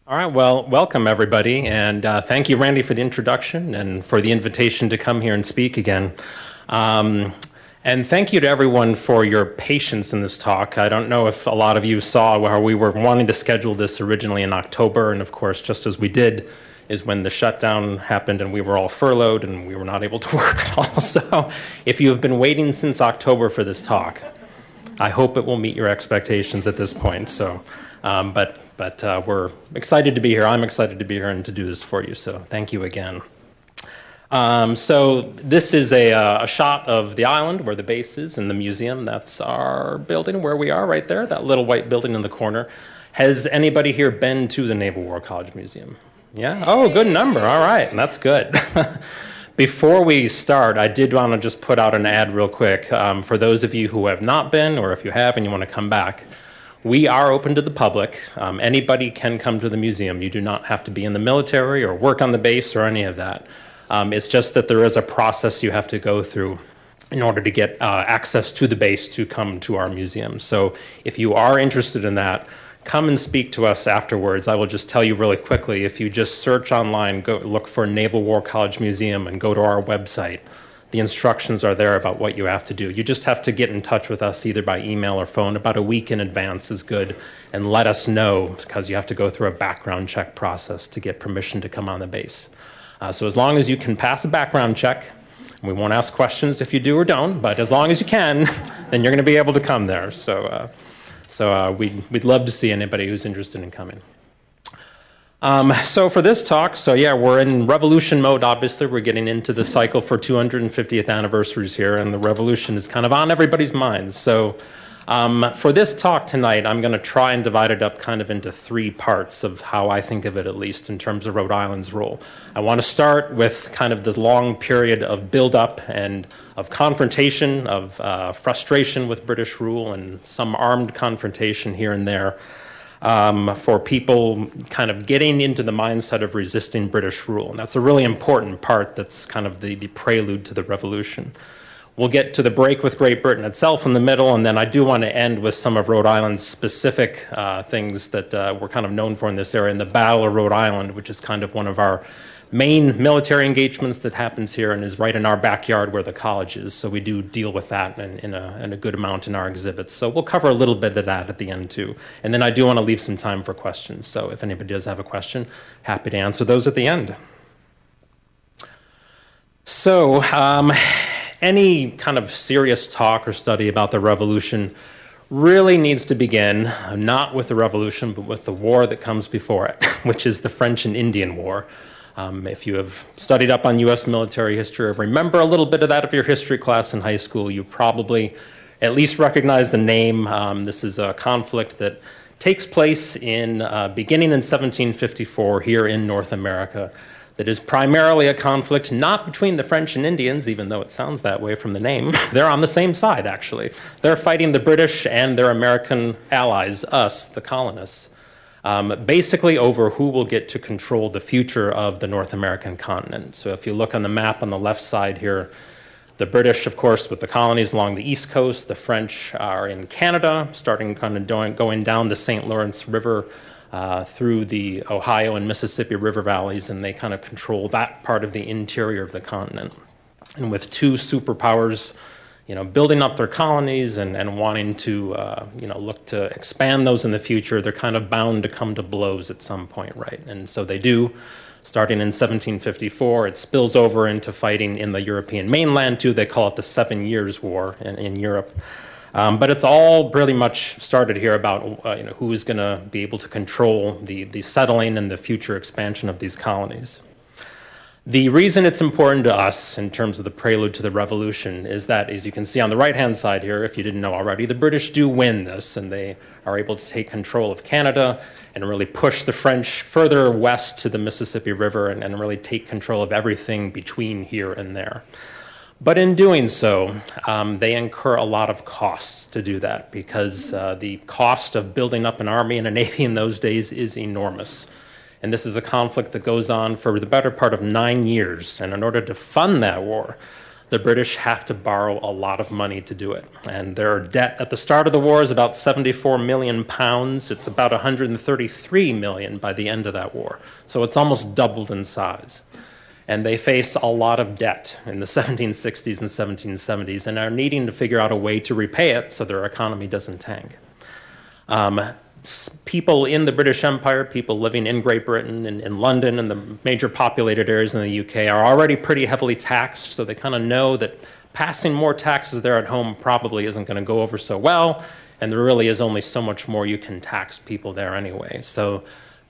All right, well, welcome everybody, and thank you, Randy, for the introduction and for the invitation to come here and speak again. And thank you to everyone for your patience in this talk. I don't know if a lot of you saw where we were wanting to schedule this originally in October, and of course, just as we did, is when the shutdown happened and we were all furloughed and we were not able to work at all. So if you have been waiting since October for this talk, I hope it will meet your expectations at this point. So, but we're excited to be here. I'm excited to be here and to do this for you. So thank you again. So this is a shot of the island where the base is and the museum. That's our building where we are right there, that little white building in the corner. Has anybody here been to the Naval War College Museum? Yeah? Oh, good number. All right. That's good. Before we start, I did want to just put out an ad real quick. For those of you who have not been, or if you have and you want to come back, we are open to the public. Anybody can come to the museum. You do not have to be in the military or work on the base or any of that. It's just that there is a process you have to go through in order to get access to the base to come to our museum. So if you are interested in that, come and speak to us afterwards. I will just tell you really quickly, if you just search online, go look for Naval War College Museum and go to our website, the instructions are there about what you have to do. You just have to get in touch with us either by email or phone. About a week in advance is good, and let us know, because you have to go through a background check process to get permission to come on the base. So as long as you can pass a background check, we won't ask questions if you do or don't, but as long as you can, then you're going to be able to come there. So we'd love to see anybody who's interested in coming. So for this talk, we're in revolution mode, obviously. We're getting into the cycle for 250th anniversaries here, and the revolution is kind of on everybody's minds. So for this talk tonight, I'm going to try and divide it up kind of into three parts of how I think of it, at least in terms of Rhode Island's role. I want to start with kind of the long period of build-up and of confrontation, of frustration with British rule and some armed confrontation here and there. For people kind of getting into the mindset of resisting British rule. And that's a really important part that's kind of the prelude to the revolution. We'll get to the break with Great Britain itself in the middle, and then I do want to end with some of Rhode Island's specific things that we're kind of known for in this area, in the Battle of Rhode Island, which is kind of one of our main military engagements that happens here and is right in our backyard where the college is. So we do deal with that in a good amount in our exhibits. So we'll cover a little bit of that at the end too. And then I do want to leave some time for questions. So if anybody does have a question, happy to answer those at the end. So any kind of serious talk or study about the revolution really needs to begin not with the revolution, but with the war that comes before it, which is the French and Indian War. If you have studied up on U.S. military history or remember a little bit of that of your history class in high school, you probably at least recognize the name. This is a conflict that takes place beginning in 1754 here in North America. That is primarily a conflict not between the French and Indians, even though it sounds that way from the name. They're on the same side, actually. They're fighting the British and their American allies, us, the colonists. Basically over who will get to control the future of the North American continent. So if you look on the map on the left side here, the British, of course, with the colonies along the East Coast, the French are in Canada, starting kind of going down the St. Lawrence River through the Ohio and Mississippi River valleys, and they kind of control that part of the interior of the continent. And with two superpowers building up their colonies and wanting to, look to expand those in the future, they're kind of bound to come to blows at some point, right? And so they do, starting in 1754. It spills over into fighting in the European mainland, too. They call it the 7 Years' War in Europe. But it's all really much started here about, who is going to be able to control the settling and the future expansion of these colonies. The reason it's important to us in terms of the prelude to the revolution is that, as you can see on the right-hand side here, if you didn't know already, the British do win this, and they are able to take control of Canada and really push the French further west to the Mississippi River and really take control of everything between here and there. But in doing so, they incur a lot of costs to do that because the cost of building up an army and a navy in those days is enormous. And this is a conflict that goes on for the better part of 9 years. And in order to fund that war, the British have to borrow a lot of money to do it. And their debt at the start of the war is about 74 million pounds. It's about 133 million by the end of that war. So it's almost doubled in size. And they face a lot of debt in the 1760s and 1770s and are needing to figure out a way to repay it so their economy doesn't tank. People in the British Empire, people living in Great Britain and in London and the major populated areas in the UK are already pretty heavily taxed, so they kind of know that passing more taxes there at home probably isn't going to go over so well, and there really is only so much more you can tax people there anyway. So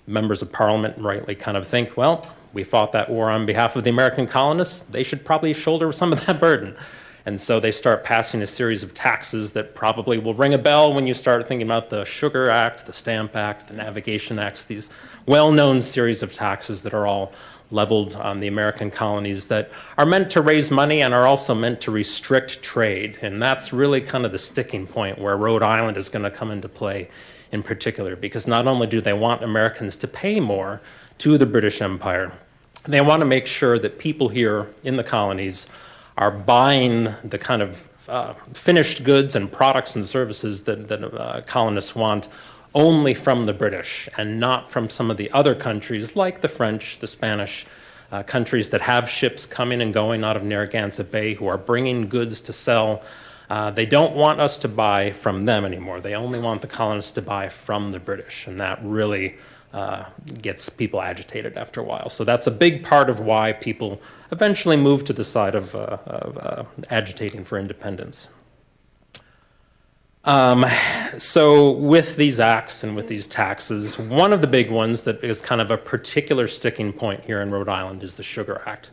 members of Parliament rightly kind of think, well, we fought that war on behalf of the American colonists, they should probably shoulder some of that burden. And so they start passing a series of taxes that probably will ring a bell when you start thinking about the Sugar Act, the Stamp Act, the Navigation Acts, these well-known series of taxes that are all leveled on the American colonies that are meant to raise money and are also meant to restrict trade. And that's really kind of the sticking point where Rhode Island is going to come into play in particular, because not only do they want Americans to pay more to the British Empire, they want to make sure that people here in the colonies are buying the kind of finished goods and products and services that colonists want only from the British and not from some of the other countries like the French, the Spanish, countries that have ships coming and going out of Narragansett Bay who are bringing goods to sell. They don't want us to buy from them anymore. They only want the colonists to buy from the British, and that really gets people agitated after a while. So that's a big part of why people eventually move to the side of agitating for independence. So with these acts and with these taxes, one of the big ones that is kind of a particular sticking point here in Rhode Island is the Sugar Act.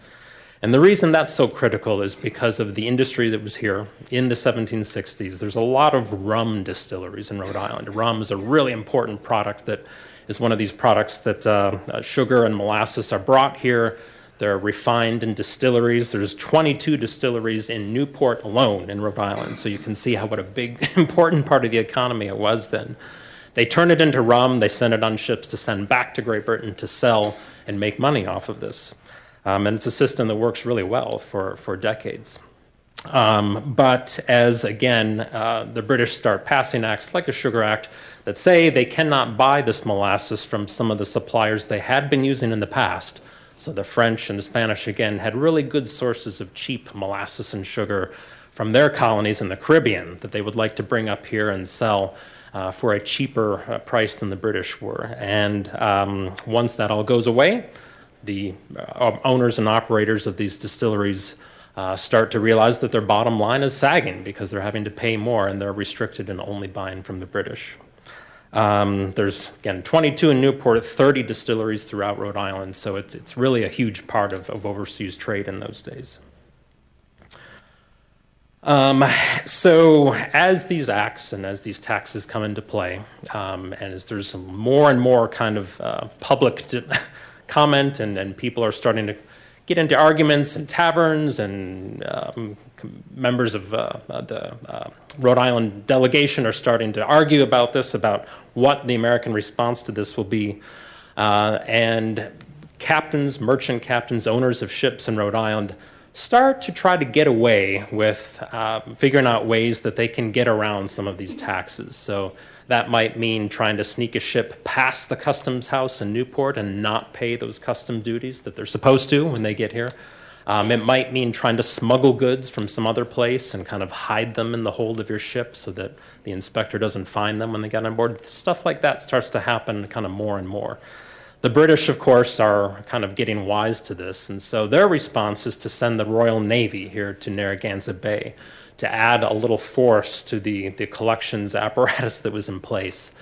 And the reason that's so critical is because of the industry that was here in the 1760s. There's a lot of rum distilleries in Rhode Island. Rum is a really important product that is one of these products that sugar and molasses are brought here. They're refined in distilleries. There's 22 distilleries in Newport alone in Rhode Island. So you can see what a big, important part of the economy it was then. They turn it into rum. They send it on ships to send back to Great Britain to sell and make money off of this. And it's a system that works really well for decades. But as, again, the British start passing acts like the Sugar Act that say they cannot buy this molasses from some of the suppliers they had been using in the past. So the French and the Spanish, again, had really good sources of cheap molasses and sugar from their colonies in the Caribbean that they would like to bring up here and sell for a cheaper price than the British were. And once that all goes away, the owners and operators of these distilleries start to realize that their bottom line is sagging because they're having to pay more and they're restricted and only buying from the British. There's, again, 22 in Newport, 30 distilleries throughout Rhode Island, so it's really a huge part of overseas trade in those days. So as these acts and as these taxes come into play, and as there's more and more kind of public comment and people are starting to get into arguments in taverns and members of the Rhode Island delegation are starting to argue about this, about what the American response to this will be. And captains, merchant captains, owners of ships in Rhode Island start to try to get away with figuring out ways that they can get around some of these taxes. So that might mean trying to sneak a ship past the customs house in Newport and not pay those custom duties that they're supposed to when they get here. It might mean trying to smuggle goods from some other place and kind of hide them in the hold of your ship so that the inspector doesn't find them when they get on board. Stuff like that starts to happen kind of more and more. The British, of course, are kind of getting wise to this, and so their response is to send the Royal Navy here to Narragansett Bay to add a little force to the collections apparatus that was in place.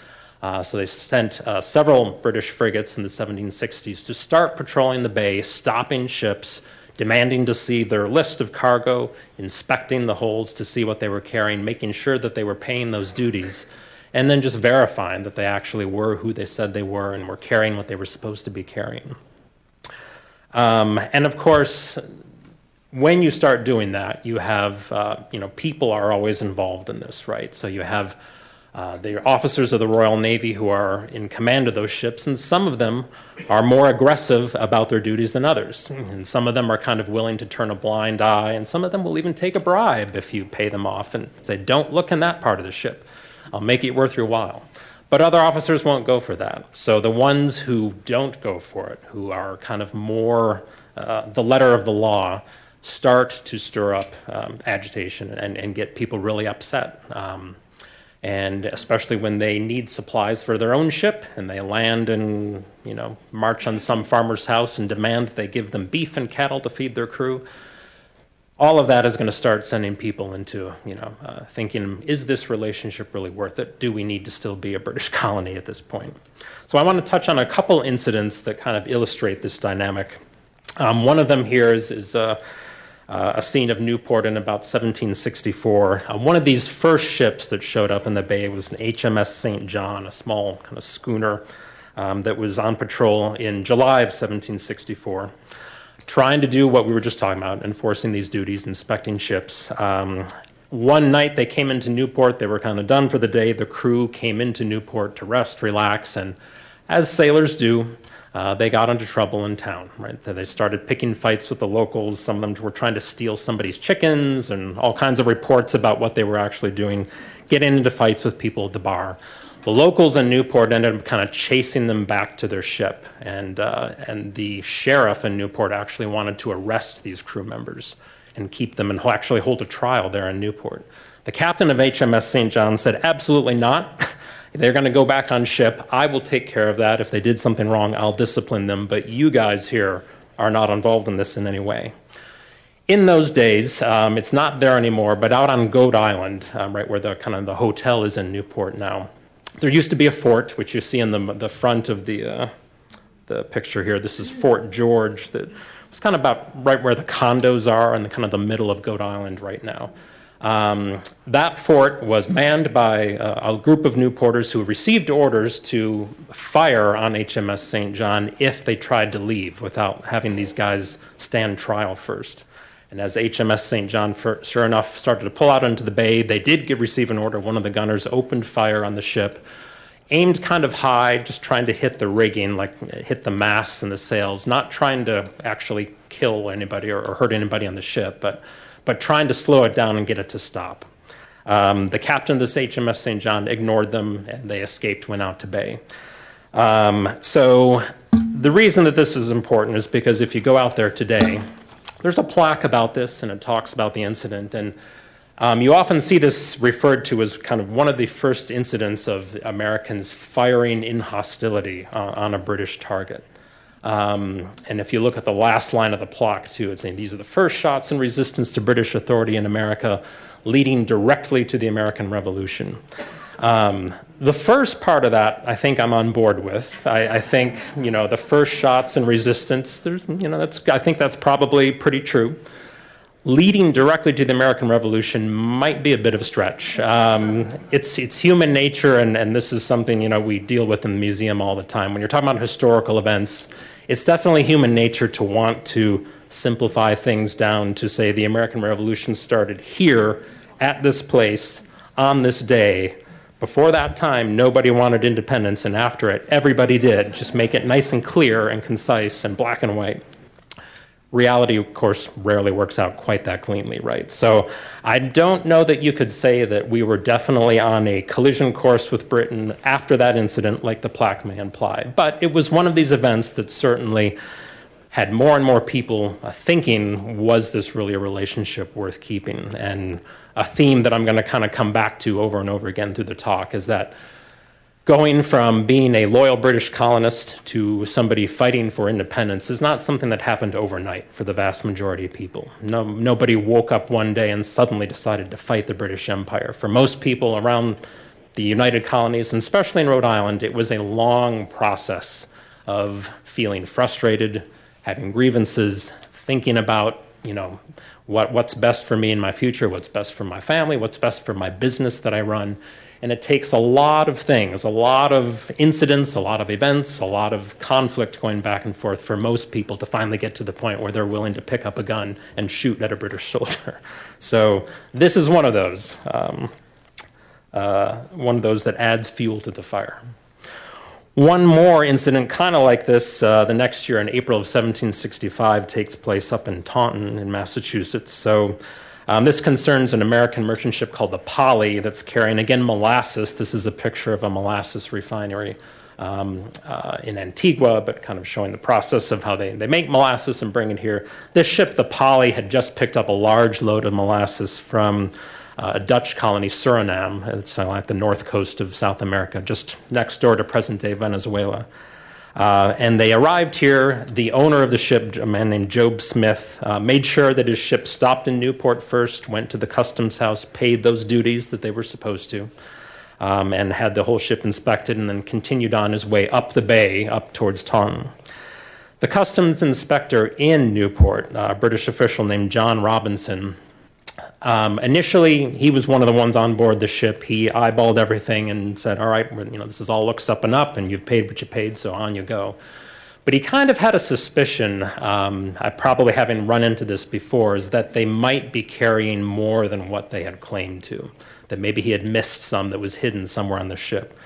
So they sent several British frigates in the 1760s to start patrolling the bay, stopping ships, demanding to see their list of cargo, inspecting the holds to see what they were carrying, making sure that they were paying those duties, and then just verifying that they actually were who they said they were and were carrying what they were supposed to be carrying. And of course, when you start doing that, you have, people are always involved in this, right? So you have They are officers of the Royal Navy who are in command of those ships, and some of them are more aggressive about their duties than others. And some of them are kind of willing to turn a blind eye, and some of them will even take a bribe if you pay them off and say, don't look in that part of the ship. I'll make it worth your while. But other officers won't go for that. So the ones who don't go for it, who are kind of more the letter of the law, start to stir up agitation and get people really upset. And especially when they need supplies for their own ship and they land and, march on some farmer's house and demand that they give them beef and cattle to feed their crew. All of that is going to start sending people into, thinking, is this relationship really worth it? Do we need to still be a British colony at this point? So I want to touch on a couple incidents that kind of illustrate this dynamic. One of them here is a scene of Newport in about 1764. One of these first ships that showed up in the bay was an HMS St. John, a small kind of schooner that was on patrol in July of 1764, trying to do what we were just talking about, enforcing these duties, inspecting ships. One night they came into Newport, they were kind of done for the day. The crew came into Newport to rest, relax, and as sailors do, they got into trouble in town, right? They started picking fights with the locals. Some of them were trying to steal somebody's chickens and all kinds of reports about what they were actually doing, getting into fights with people at the bar. The locals in Newport ended up kind of chasing them back to their ship, and the sheriff in Newport actually wanted to arrest these crew members and keep them and actually hold a trial there in Newport. The captain of HMS St. John said, absolutely not. They're going to go back on ship. I will take care of that. If they did something wrong, I'll discipline them. But you guys here are not involved in this in any way. In those days, it's not there anymore, but out on Rhode Island, right where the hotel is in Newport now, there used to be a fort, which you see in the front of the picture here. This is Fort George. That was kind of about right where the condos are in the middle of Rhode Island right now. That fort was manned by a group of Newporters who received orders to fire on HMS St. John if they tried to leave without having these guys stand trial first. And as HMS St. John, sure enough, started to pull out into the bay, they did receive an order. One of the gunners opened fire on the ship, aimed kind of high, just trying to hit the rigging, like hit the masts and the sails, not trying to actually kill anybody or hurt anybody on the ship, but trying to slow it down and get it to stop. The captain of this HMS St. John ignored them, and they escaped, went out to bay. So the reason that this is important is because if you go out there today, there's a plaque about this, and it talks about the incident. And you often see this referred to as kind of one of the first incidents of Americans firing in hostility on a British target. And if you look at the last line of the plaque, too, it's saying these are the first shots in resistance to British authority in America, leading directly to the American Revolution. The first part of that, I think I'm on board with. I think, the first shots in resistance, I think that's probably pretty true. Leading directly to the American Revolution might be a bit of a stretch. It's human nature, and this is something, we deal with in the museum all the time. When you're talking about historical events, it's definitely human nature to want to simplify things down to say the American Revolution started here at this place on this day. Before that time, nobody wanted independence, and after it, everybody did. Just make it nice and clear and concise and black and white. Reality, of course, rarely works out quite that cleanly, right? So I don't know that you could say that we were definitely on a collision course with Britain after that incident, like the plaque may imply. But it was one of these events that certainly had more and more people thinking, was this really a relationship worth keeping? And a theme that I'm going to kind of come back to over and over again through the talk is that going from being a loyal British colonist to somebody fighting for independence is not something that happened overnight for the vast majority of people. Nobody woke up one day and suddenly decided to fight the British Empire. For most people around the United Colonies, and especially in Rhode Island, it was a long process of feeling frustrated, having grievances, thinking about, what's best for me in my future, what's best for my family, what's best for my business that I run. And it takes a lot of things, a lot of incidents, a lot of events, a lot of conflict going back and forth for most people to finally get to the point where they're willing to pick up a gun and shoot at a British soldier. So this is one of those. that adds fuel to the fire. One more incident kind of like this the next year in April of 1765 takes place up in Taunton in Massachusetts. So this concerns an American merchant ship called the Polly that's carrying, again, molasses. This is a picture of a molasses refinery in Antigua, but kind of showing the process of how they make molasses and bring it here. This ship, the Polly, had just picked up a large load of molasses from a Dutch colony, Suriname. It's like the north coast of South America, just next door to present-day Venezuela. And they arrived here. The owner of the ship, a man named Job Smith, made sure that his ship stopped in Newport first, went to the customs house, paid those duties that they were supposed to, and had the whole ship inspected, and then continued on his way up the bay, up towards Taunton. The customs inspector in Newport, a British official named John Robinson, initially, he was one of the ones on board the ship. He eyeballed everything and said, all right, this all looks up, and you've paid what you paid, so on you go. But he kind of had a suspicion, I probably having run into this before, is that they might be carrying more than what they had claimed to, that maybe he had missed some that was hidden somewhere on the ship.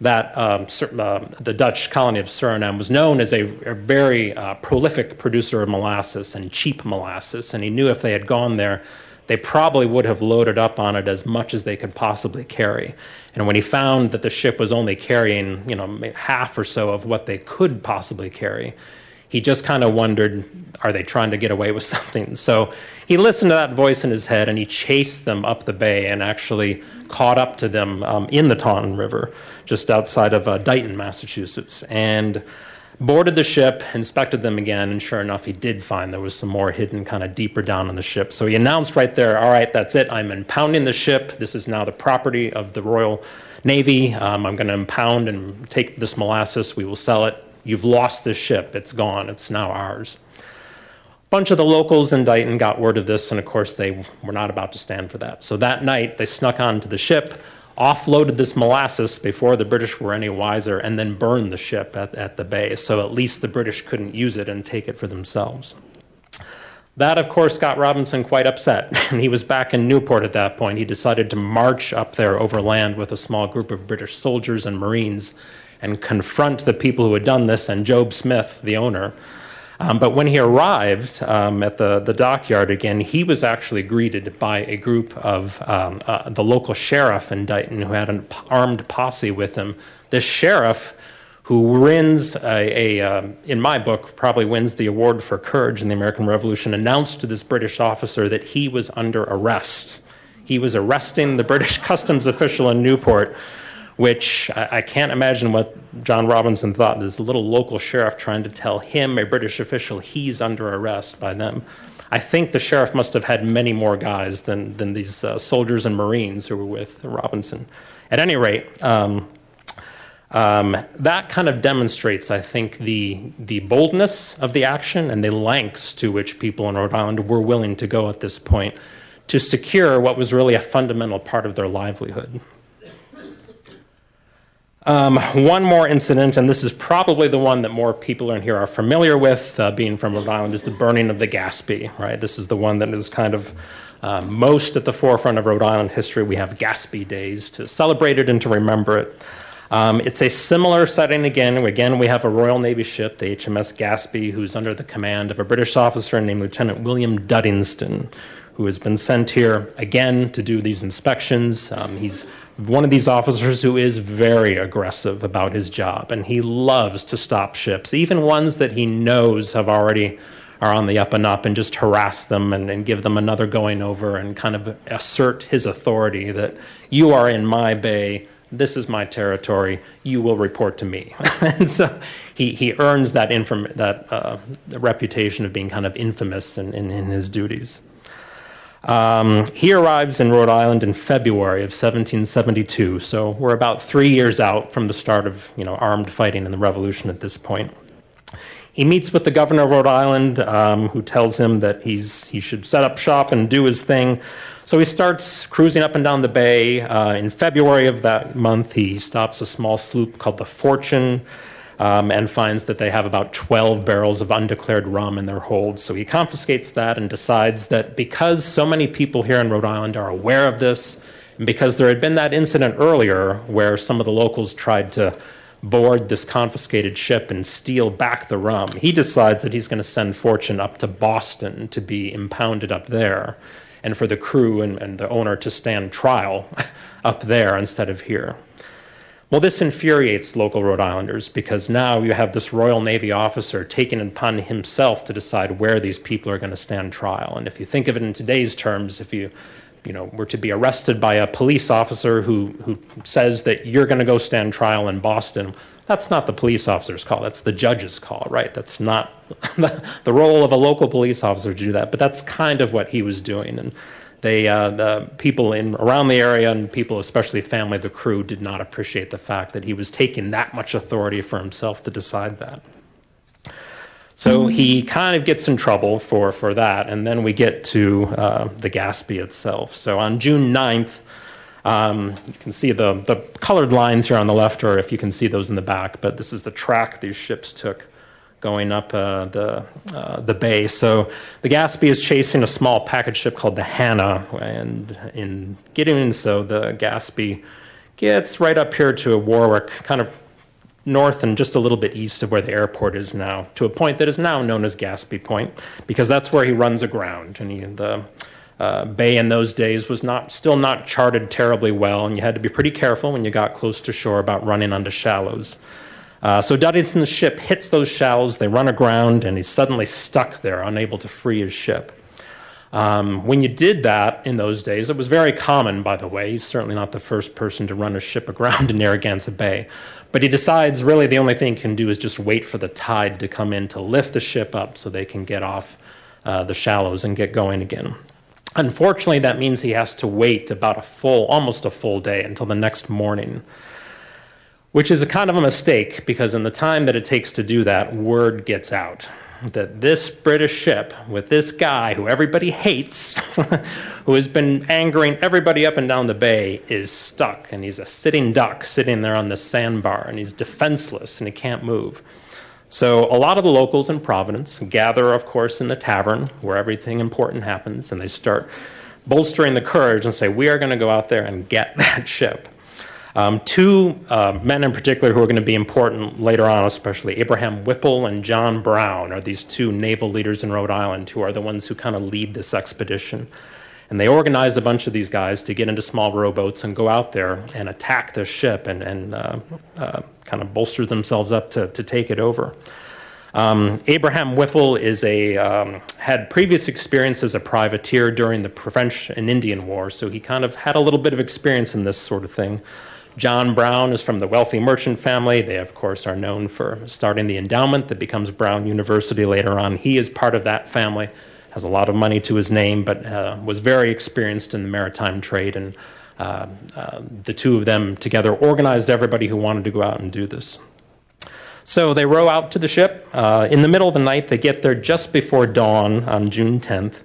That the Dutch colony of Suriname was known as a very prolific producer of molasses and cheap molasses, and he knew if they had gone there, they probably would have loaded up on it as much as they could possibly carry. And when he found that the ship was only carrying, half or so of what they could possibly carry, he just kind of wondered, are they trying to get away with something? So he listened to that voice in his head, and he chased them up the bay and actually caught up to them in the Taunton River, just outside of Dighton, Massachusetts, and boarded the ship, inspected them again, and sure enough, he did find there was some more hidden kind of deeper down on the ship. So he announced right there, all right, that's it. I'm impounding the ship. This is now the property of the Royal Navy. I'm going to impound and take this molasses. We will sell it. You've lost this ship. It's gone. It's now ours. A bunch of the locals in Dighton got word of this, and of course, they were not about to stand for that. So that night, they snuck onto the ship, offloaded this molasses before the British were any wiser, and then burned the ship at the bay, so at least the British couldn't use it and take it for themselves. That, of course, got Robinson quite upset, and he was back in Newport at that point. He decided to march up there overland with a small group of British soldiers and Marines and confront the people who had done this and Job Smith, the owner. But when he arrived at the dockyard again, he was actually greeted by a group of the local sheriff in Dighton who had an armed posse with him. This sheriff, who wins in my book, probably wins the award for courage in the American Revolution, announced to this British officer that he was under arrest. He was arresting the British customs official in Newport, which I can't imagine what John Robinson thought. This little local sheriff trying to tell him, a British official, he's under arrest by them. I think the sheriff must have had many more guys than these soldiers and Marines who were with Robinson. At any rate, that kind of demonstrates, I think, the boldness of the action and the lengths to which people in Rhode Island were willing to go at this point to secure what was really a fundamental part of their livelihood. One more incident, and this is probably the one that more people in here are familiar with, being from Rhode Island, is the burning of the Gaspee, right? This is the one that is kind of most at the forefront of Rhode Island history. We have Gaspee Days to celebrate it and to remember it. It's a similar setting again. Again, we have a Royal Navy ship, the HMS Gaspee, who's under the command of a British officer named Lieutenant William Duddingston, who has been sent here again to do these inspections. He's one of these officers who is very aggressive about his job, and he loves to stop ships, even ones that he knows are on the up and up, and just harass them and give them another going over and kind of assert his authority that you are in my bay, this is my territory, you will report to me. And so he earns that reputation of being kind of infamous in his duties. He arrives in Rhode Island in February of 1772, so we're about 3 years out from the start of armed fighting in the Revolution at this point. He meets with the governor of Rhode Island, who tells him that he should set up shop and do his thing. So he starts cruising up and down the bay. In February of that month, he stops a small sloop called the Fortune, and finds that they have about 12 barrels of undeclared rum in their hold. So he confiscates that and decides that because so many people here in Rhode Island are aware of this And because there had been that incident earlier where some of the locals tried to board this confiscated ship and steal back the rum, he decides that he's going to send Fortune up to Boston to be impounded up there, and for the crew and the owner to stand trial up there instead of here. Well, this infuriates local Rhode Islanders because now you have this Royal Navy officer taking it upon himself to decide where these people are going to stand trial. And if you think of it in today's terms, if you were to be arrested by a police officer who says that you're going to go stand trial in Boston, that's not the police officer's call. That's the judge's call, right? That's not the role of a local police officer to do that. But that's kind of what he was doing. And the people around the area and people, especially family of the crew, did not appreciate the fact that he was taking that much authority for himself to decide that. So he kind of gets in trouble for that, and then we get to the Gaspee itself. So on June 9th, you can see the colored lines here on the left, or if you can see those in the back, but this is the track these ships took going up the bay. So the Gaspee is chasing a small package ship called the Hannah, and in getting so, the Gaspee gets right up here to Warwick, kind of north and just a little bit east of where the airport is now, to a point that is now known as Gaspee Point, because that's where he runs aground. And the bay in those days was still not charted terribly well, and you had to be pretty careful when you got close to shore about running onto shallows. So Duddingson's ship hits those shallows, they run aground, and he's suddenly stuck there, unable to free his ship. When you did that in those days, it was very common, by the way. He's certainly not the first person to run a ship aground in Narragansett Bay. But he decides really the only thing he can do is just wait for the tide to come in to lift the ship up so they can get off the shallows and get going again. Unfortunately, that means he has to wait about almost a full day until the next morning, which is a kind of a mistake, because in the time that it takes to do that, word gets out that this British ship with this guy who everybody hates, who has been angering everybody up and down the bay, is stuck, and he's a sitting duck sitting there on this sandbar, and he's defenseless and he can't move. So a lot of the locals in Providence gather, of course, in the tavern where everything important happens, and they start bolstering the courage and say, we are going to go out there and get that ship. Two men in particular who are going to be important later on, especially Abraham Whipple and John Brown, are these two naval leaders in Rhode Island who are the ones who kind of lead this expedition. And they organize a bunch of these guys to get into small rowboats and go out there and attack this ship and kind of bolster themselves up to take it over. Abraham Whipple had previous experience as a privateer during the French and Indian War, so he kind of had a little bit of experience in this sort of thing. John Brown is from the wealthy merchant family. They, of course, are known for starting the endowment that becomes Brown University later on. He is part of that family, has a lot of money to his name, but was very experienced in the maritime trade. And the two of them together organized everybody who wanted to go out and do this. So they row out to the ship. In the middle of the night, they get there just before dawn on June 10th.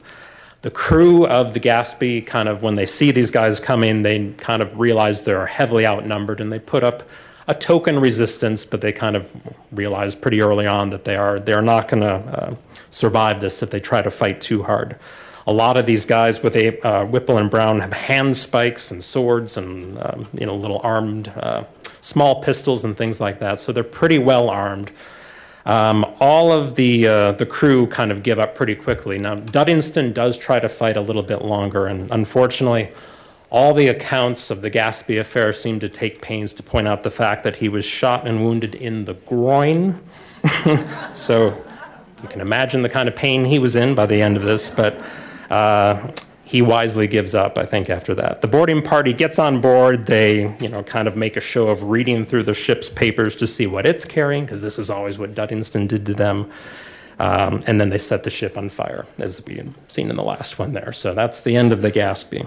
The crew of the Gaspee when they see these guys coming, they kind of realize they're heavily outnumbered, and they put up a token resistance, but they kind of realize pretty early on that they're not going to survive this if they try to fight too hard. A lot of these guys with Whipple and Brown have hand spikes and swords and little armed small pistols and things like that, so they're pretty well armed. All of the crew kind of give up pretty quickly. Now, Duddingston does try to fight a little bit longer, and unfortunately, all the accounts of the Gaspee affair seem to take pains to point out the fact that he was shot and wounded in the groin. So you can imagine the kind of pain he was in by the end of this, but he wisely gives up, I think, after that. The boarding party gets on board. They, kind of make a show of reading through the ship's papers to see what it's carrying, because this is always what Duddingston did to them. And then they set the ship on fire, as we had seen in the last one there. So that's the end of the Gaspee.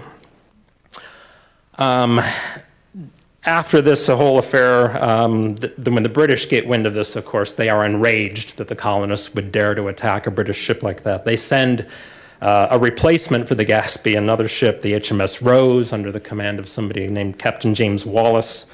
After this whole affair, when the British get wind of this, of course, they are enraged that the colonists would dare to attack a British ship like that. They send a replacement for the Gaspee, another ship, the HMS Rose, under the command of somebody named Captain James Wallace,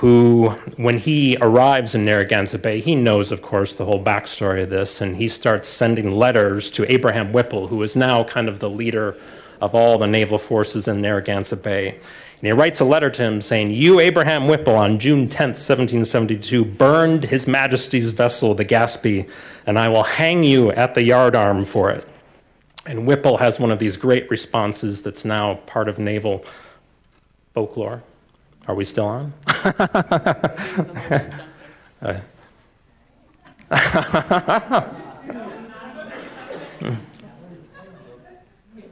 who, when he arrives in Narragansett Bay, he knows, of course, the whole backstory of this, and he starts sending letters to Abraham Whipple, who is now kind of the leader of all the naval forces in Narragansett Bay. And he writes a letter to him saying, "You, Abraham Whipple, on June 10th, 1772, burned His Majesty's vessel, the Gaspee, and I will hang you at the yardarm for it." And Whipple has one of these great responses that's now part of naval folklore. Are we still on?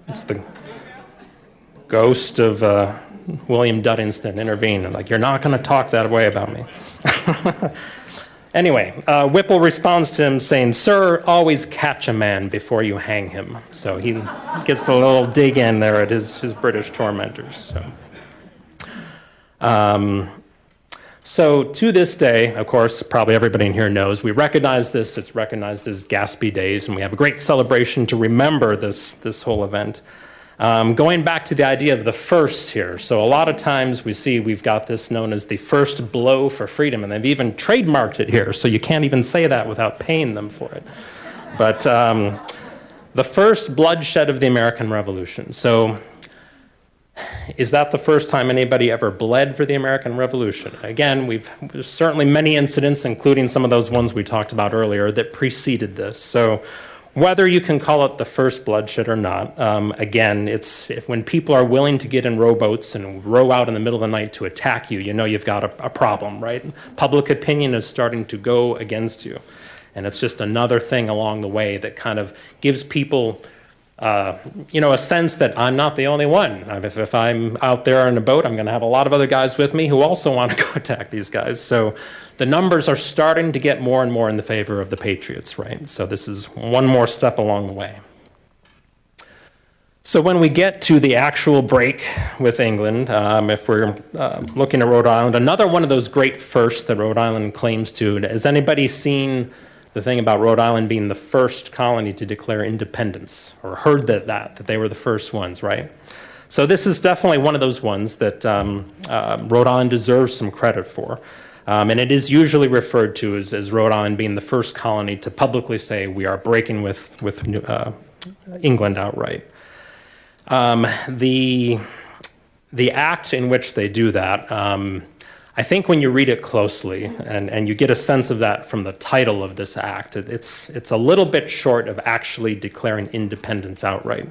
It's the ghost of William Duddingston intervened. Like, you're not going to talk that way about me. Anyway, Whipple responds to him saying, "Sir, always catch a man before you hang him." So he gets a little dig in there at his British tormentors. So to this day, of course, probably everybody in here knows, we recognize this. It's recognized as Gaspee Days, and we have a great celebration to remember this whole event. Going back to the idea of the first here, so a lot of times we see we've got this known as the first blow for freedom, and they've even trademarked it here, so you can't even say that without paying them for it. But the first bloodshed of the American Revolution. So is that the first time anybody ever bled for the American Revolution? Again, there's certainly many incidents, including some of those ones we talked about earlier, that preceded this. So whether you can call it the first bloodshed or not, again, when people are willing to get in rowboats and row out in the middle of the night to attack you, you know you've got a problem, right? Public opinion is starting to go against you. And it's just another thing along the way that kind of gives people a sense that I'm not the only one. If I'm out there in a boat, I'm going to have a lot of other guys with me who also want to go attack these guys. So the numbers are starting to get more and more in the favor of the Patriots, right? So this is one more step along the way. So when we get to the actual break with England, if we're looking at Rhode Island, another one of those great firsts that Rhode Island claims to, has anybody seen the thing about Rhode Island being the first colony to declare independence, or heard that they were the first ones, right? So this is definitely one of those ones that Rhode Island deserves some credit for. And it is usually referred to as Rhode Island being the first colony to publicly say we are breaking with England outright. The act in which they do that, I think when you read it closely and you get a sense of that from the title of this act, it's a little bit short of actually declaring independence outright.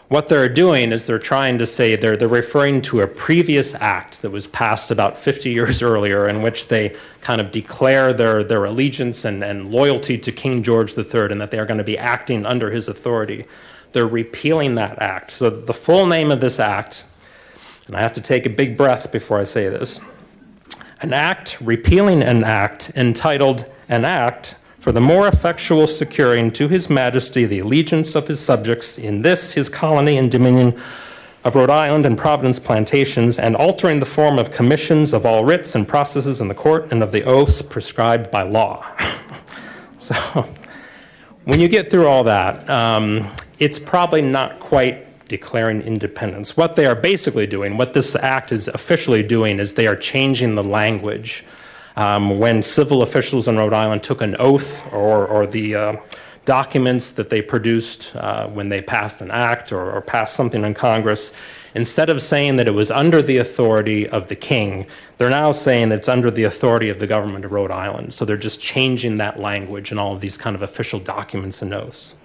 What they're doing is they're trying to say they're referring to a previous act that was passed about 50 years earlier in which they kind of declare their allegiance and loyalty to King George III and that they are going to be acting under his authority. They're repealing that act. So the full name of this act, and I have to take a big breath before I say this, an act repealing an act entitled An Act for the more effectual securing to His Majesty the allegiance of his subjects in this his colony and dominion of Rhode Island and Providence plantations, and altering the form of commissions of all writs and processes in the court and of the oaths prescribed by law. So when you get through all that, it's probably not quite declaring independence. What they are basically doing, what this act is officially doing, is they are changing the language. When civil officials in Rhode Island took an oath or the documents that they produced when they passed an act or passed something in Congress, instead of saying that it was under the authority of the king, they're now saying that it's under the authority of the government of Rhode Island. So they're just changing that language in all of these kind of official documents and oaths.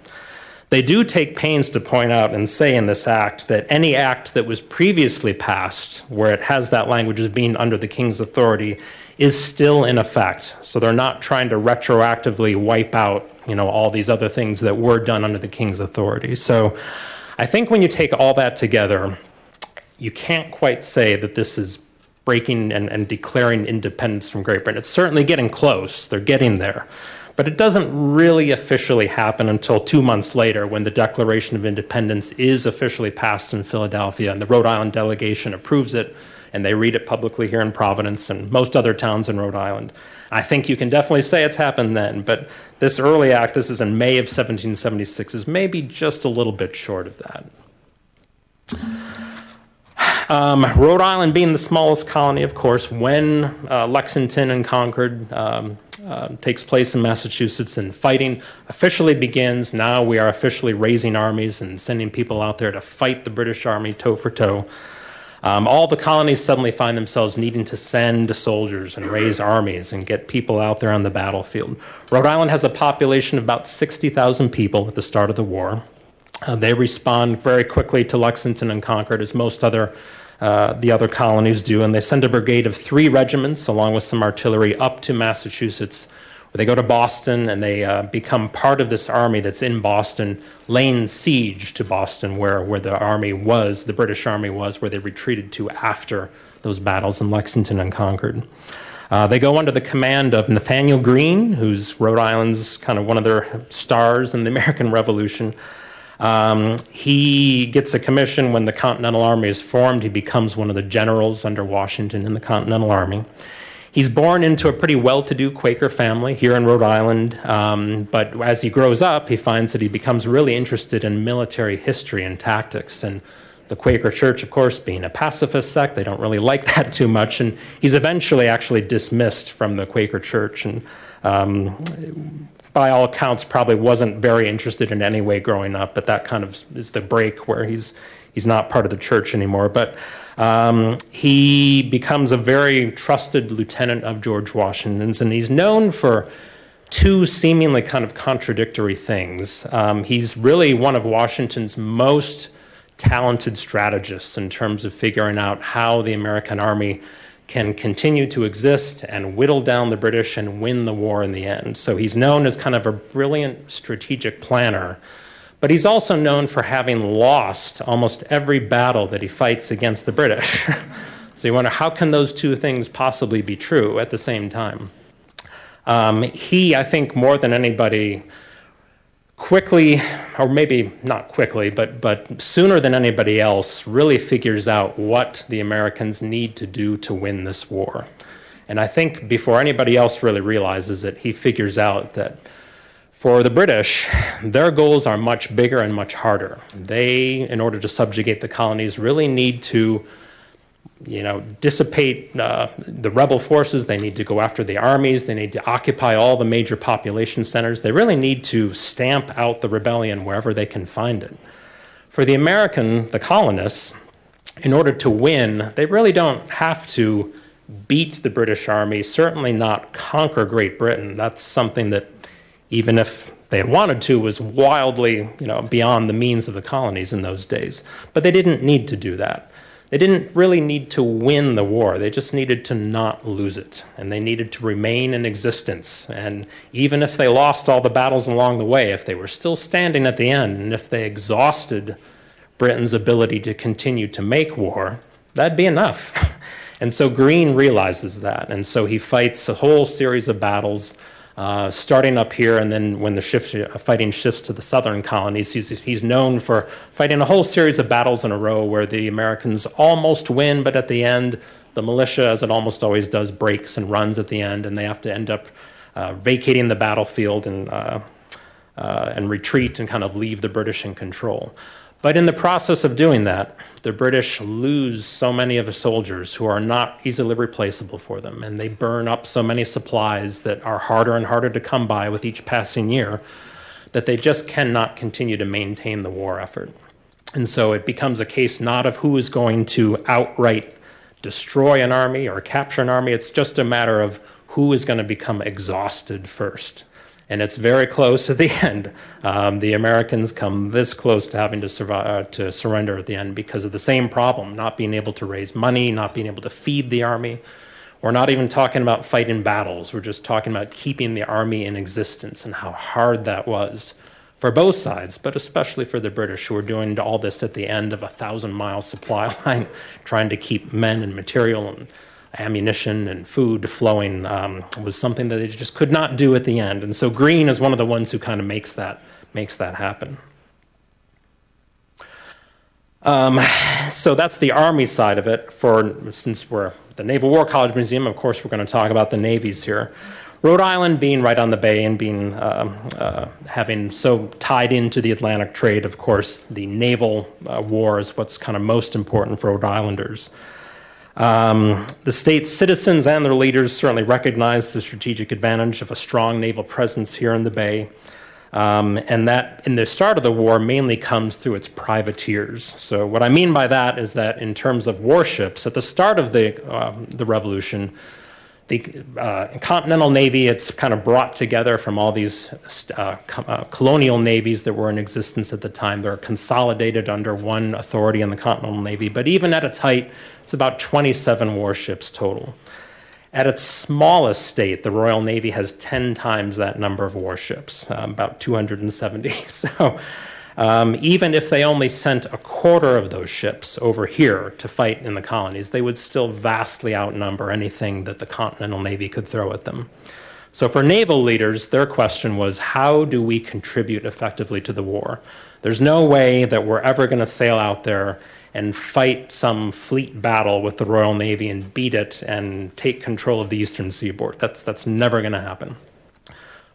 They do take pains to point out and say in this act that any act that was previously passed, where it has that language as being under the king's authority, is still in effect. So they're not trying to retroactively wipe out, all these other things that were done under the king's authority. So I think when you take all that together, you can't quite say that this is breaking and declaring independence from Great Britain. It's certainly getting close. They're getting there. But it doesn't really officially happen until 2 months later when the Declaration of Independence is officially passed in Philadelphia and the Rhode Island delegation approves it and they read it publicly here in Providence and most other towns in Rhode Island. I think you can definitely say it's happened then, but this early act, this is in May of 1776, is maybe just a little bit short of that. Rhode Island being the smallest colony, of course, when Lexington and Concord takes place in Massachusetts and fighting officially begins, now we are officially raising armies and sending people out there to fight the British Army toe for toe. All the colonies suddenly find themselves needing to send soldiers and raise armies and get people out there on the battlefield. Rhode Island has a population of about 60,000 people at the start of the war. They respond very quickly to Lexington and Concord, as most the other colonies do, and they send a brigade of 3 regiments along with some artillery up to Massachusetts, where they go to Boston and they become part of this army that's in Boston, laying siege to Boston, where the army was, the British Army was, where they retreated to after those battles in Lexington and Concord. They go under the command of Nathaniel Greene, who's Rhode Island's kind of one of their stars in the American Revolution. He gets a commission when the Continental Army is formed. He becomes one of the generals under Washington in the Continental Army. He's born into a pretty well-to-do Quaker family here in Rhode Island, but as he grows up, he finds that he becomes really interested in military history and tactics. And the Quaker Church, of course, being a pacifist sect, they don't really like that too much. And he's eventually actually dismissed from the Quaker Church, and by all accounts, probably wasn't very interested in any way growing up, but that kind of is the break where he's not part of the church anymore. But he becomes a very trusted lieutenant of George Washington's, and he's known for 2 seemingly kind of contradictory things. He's really one of Washington's most talented strategists in terms of figuring out how the American army can continue to exist and whittle down the British and win the war in the end. So he's known as kind of a brilliant strategic planner, but he's also known for having lost almost every battle that he fights against the British. So you wonder, how can those 2 things possibly be true at the same time? He, I think, more than anybody, quickly, or maybe not quickly, but sooner than anybody else, really figures out what the Americans need to do to win this war. And I think before anybody else really realizes it, he figures out that for the British, their goals are much bigger and much harder. They, in order to subjugate the colonies, really need to dissipate the rebel forces. They need to go after the armies. They need to occupy all the major population centers. They really need to stamp out the rebellion wherever they can find it. For the colonists, in order to win, they really don't have to beat the British Army, certainly not conquer Great Britain. That's something that, even if they had wanted to, was wildly beyond the means of the colonies in those days. But they didn't need to do that. They didn't really need to win the war. They just needed to not lose it. And they needed to remain in existence. And even if they lost all the battles along the way, if they were still standing at the end, and if they exhausted Britain's ability to continue to make war, that'd be enough. And so Greene realizes that. And so he fights a whole series of battles, starting up here, and then when the fighting shifts to the southern colonies, he's known for fighting a whole series of battles in a row where the Americans almost win, but at the end, the militia, as it almost always does, breaks and runs at the end, and they have to end up vacating the battlefield and retreat and kind of leave the British in control. But in the process of doing that, the British lose so many of the soldiers who are not easily replaceable for them, and they burn up so many supplies that are harder and harder to come by with each passing year, that they just cannot continue to maintain the war effort. And so it becomes a case not of who is going to outright destroy an army or capture an army, it's just a matter of who is going to become exhausted first. And it's very close at the end. The Americans come this close to having to surrender at the end because of the same problem, not being able to raise money, not being able to feed the army. We're not even talking about fighting battles. We're just talking about keeping the army in existence and how hard that was for both sides, but especially for the British, who were doing all this at the end of a 1,000-mile supply line, trying to keep men and material and ammunition and food flowing, was something that they just could not do at the end. And so Greene is one of the ones who kind of makes that happen. So that's the Army side of it. Since we're at the Naval War College Museum, of course, we're going to talk about the navies here. Rhode Island being right on the bay and being having so tied into the Atlantic trade, of course, the naval war is what's kind of most important for Rhode Islanders. The state's citizens and their leaders certainly recognized the strategic advantage of a strong naval presence here in the bay. And that, in the start of the war, mainly comes through its privateers. So what I mean by that is that in terms of warships, at the start of the Revolution, the Continental Navy, it's kind of brought together from all these colonial navies that were in existence at the time. They're consolidated under one authority in the Continental Navy. But even at its height, it's about 27 warships total. At its smallest state, the Royal Navy has 10 times that number of warships, about 270. So even if they only sent a quarter of those ships over here to fight in the colonies, they would still vastly outnumber anything that the Continental Navy could throw at them. So for naval leaders, their question was, how do we contribute effectively to the war? There's no way that we're ever going to sail out there and fight some fleet battle with the Royal Navy and beat it and take control of the eastern seaboard. That's never going to happen.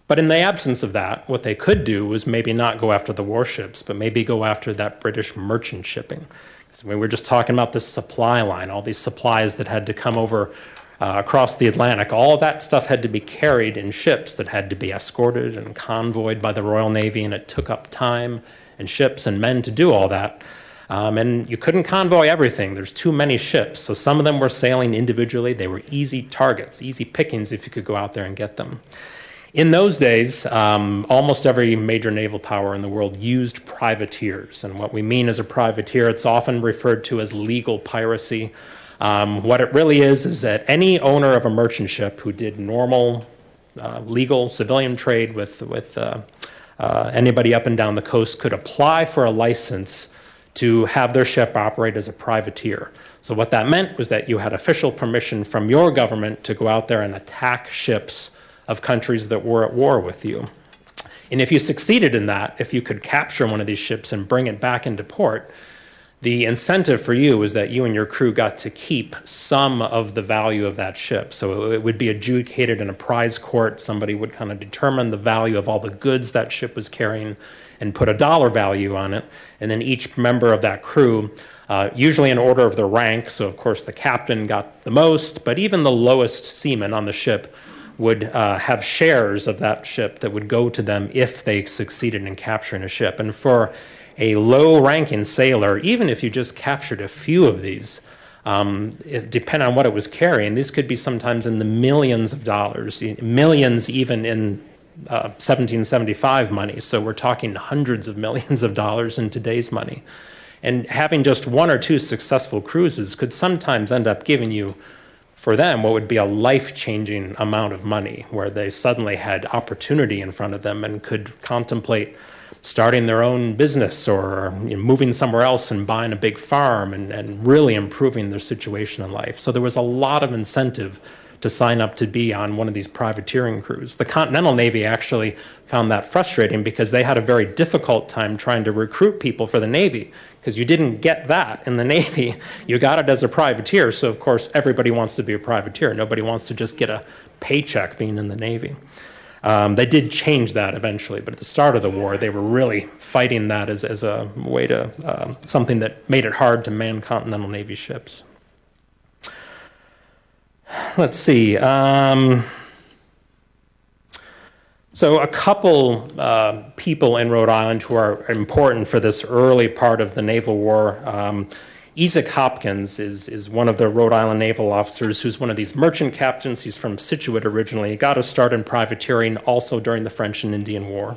But in the absence of that, what they could do was maybe not go after the warships, but maybe go after that British merchant shipping. Because we were just talking about this supply line, all these supplies that had to come over across the Atlantic. All of that stuff had to be carried in ships that had to be escorted and convoyed by the Royal Navy, and it took up time and ships and men to do all that. And you couldn't convoy everything. There's too many ships. So some of them were sailing individually. They were easy targets, easy pickings if you could go out there and get them. In those days, almost every major naval power in the world used privateers. And what we mean as a privateer, it's often referred to as legal piracy. What it really is that any owner of a merchant ship who did normal, legal civilian trade with anybody up and down the coast could apply for a license to have their ship operate as a privateer. So what that meant was that you had official permission from your government to go out there and attack ships of countries that were at war with you. And if you succeeded in that, if you could capture one of these ships and bring it back into port, the incentive for you was that you and your crew got to keep some of the value of that ship. So it would be adjudicated in a prize court. Somebody would kind of determine the value of all the goods that ship was carrying and put a dollar value on it. And then each member of that crew, usually in order of their rank, so of course the captain got the most, but even the lowest seaman on the ship would have shares of that ship that would go to them if they succeeded in capturing a ship. And for a low-ranking sailor, even if you just captured a few of these, depending on what it was carrying, these could be sometimes in the millions of dollars, millions even in 1775 money. So we're talking hundreds of millions of dollars in today's money. And having just one or two successful cruises could sometimes end up giving you, for them, what would be a life-changing amount of money, where they suddenly had opportunity in front of them and could contemplate starting their own business or moving somewhere else and buying a big farm and really improving their situation in life. So there was a lot of incentive to sign up to be on one of these privateering crews. The Continental Navy actually found that frustrating because they had a very difficult time trying to recruit people for the Navy, because you didn't get that in the Navy. You got it as a privateer, so of course everybody wants to be a privateer. Nobody wants to just get a paycheck being in the Navy. They did change that eventually, but at the start of the war, they were really fighting that as a way to, something that made it hard to man Continental Navy ships. Let's see. So a couple people in Rhode Island who are important for this early part of the Naval War. Isaac Hopkins is one of the Rhode Island naval officers who's one of these merchant captains. He's from Scituate originally. He got a start in privateering also during the French and Indian War.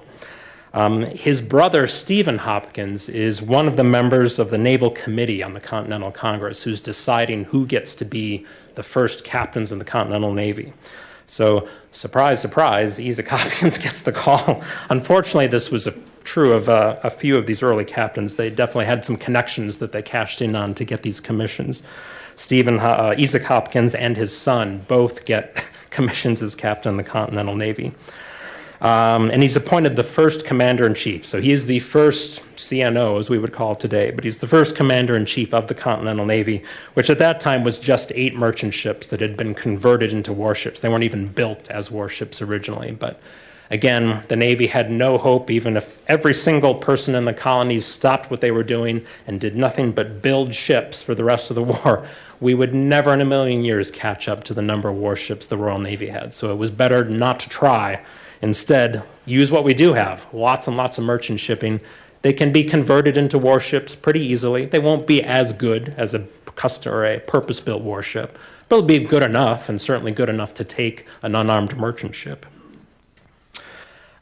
His brother, Stephen Hopkins, is one of the members of the Naval Committee on the Continental Congress who's deciding who gets to be the first captains in the Continental Navy. So, surprise, surprise, Isaac Hopkins gets the call. Unfortunately, this was true of a few of these early captains. They definitely had some connections that they cashed in on to get these commissions. Isaac Hopkins and his son both get commissions as captain of the Continental Navy. And he's appointed the first commander-in-chief. So he is the first CNO, as we would call it today, but he's the first commander-in-chief of the Continental Navy, which at that time was just 8 merchant ships that had been converted into warships. They weren't even built as warships originally. But again, the Navy had no hope, even if every single person in the colonies stopped what they were doing and did nothing but build ships for the rest of the war. We would never in a million years catch up to the number of warships the Royal Navy had. So it was better not to try. Instead, use what we do have, lots and lots of merchant shipping. They can be converted into warships pretty easily. They won't be as good as a purpose-built warship, but it'll be good enough, and certainly good enough to take an unarmed merchant ship.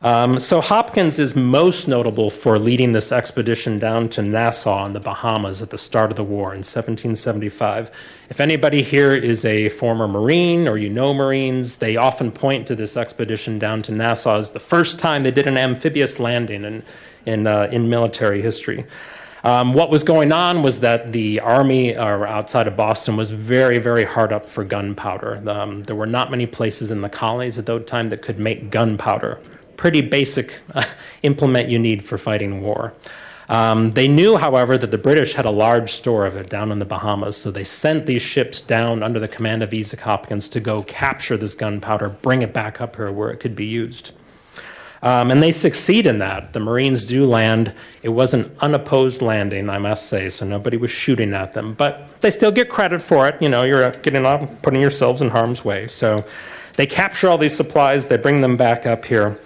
So Hopkins is most notable for leading this expedition down to Nassau in the Bahamas at the start of the war in 1775. If anybody here is a former Marine or you know Marines, they often point to this expedition down to Nassau as the first time they did an amphibious landing in military history. What was going on was that the army outside of Boston was very, very hard up for gunpowder. There were not many places in the colonies at that time that could make gunpowder. Pretty basic implement you need for fighting war. They knew, however, that the British had a large store of it down in the Bahamas, so they sent these ships down under the command of Isaac Hopkins to go capture this gunpowder, bring it back up here where it could be used. And they succeed in that. The Marines do land. It was an unopposed landing, I must say, so nobody was shooting at them, but they still get credit for it. You know, you're getting up, putting yourselves in harm's way. So they capture all these supplies, they bring them back up here.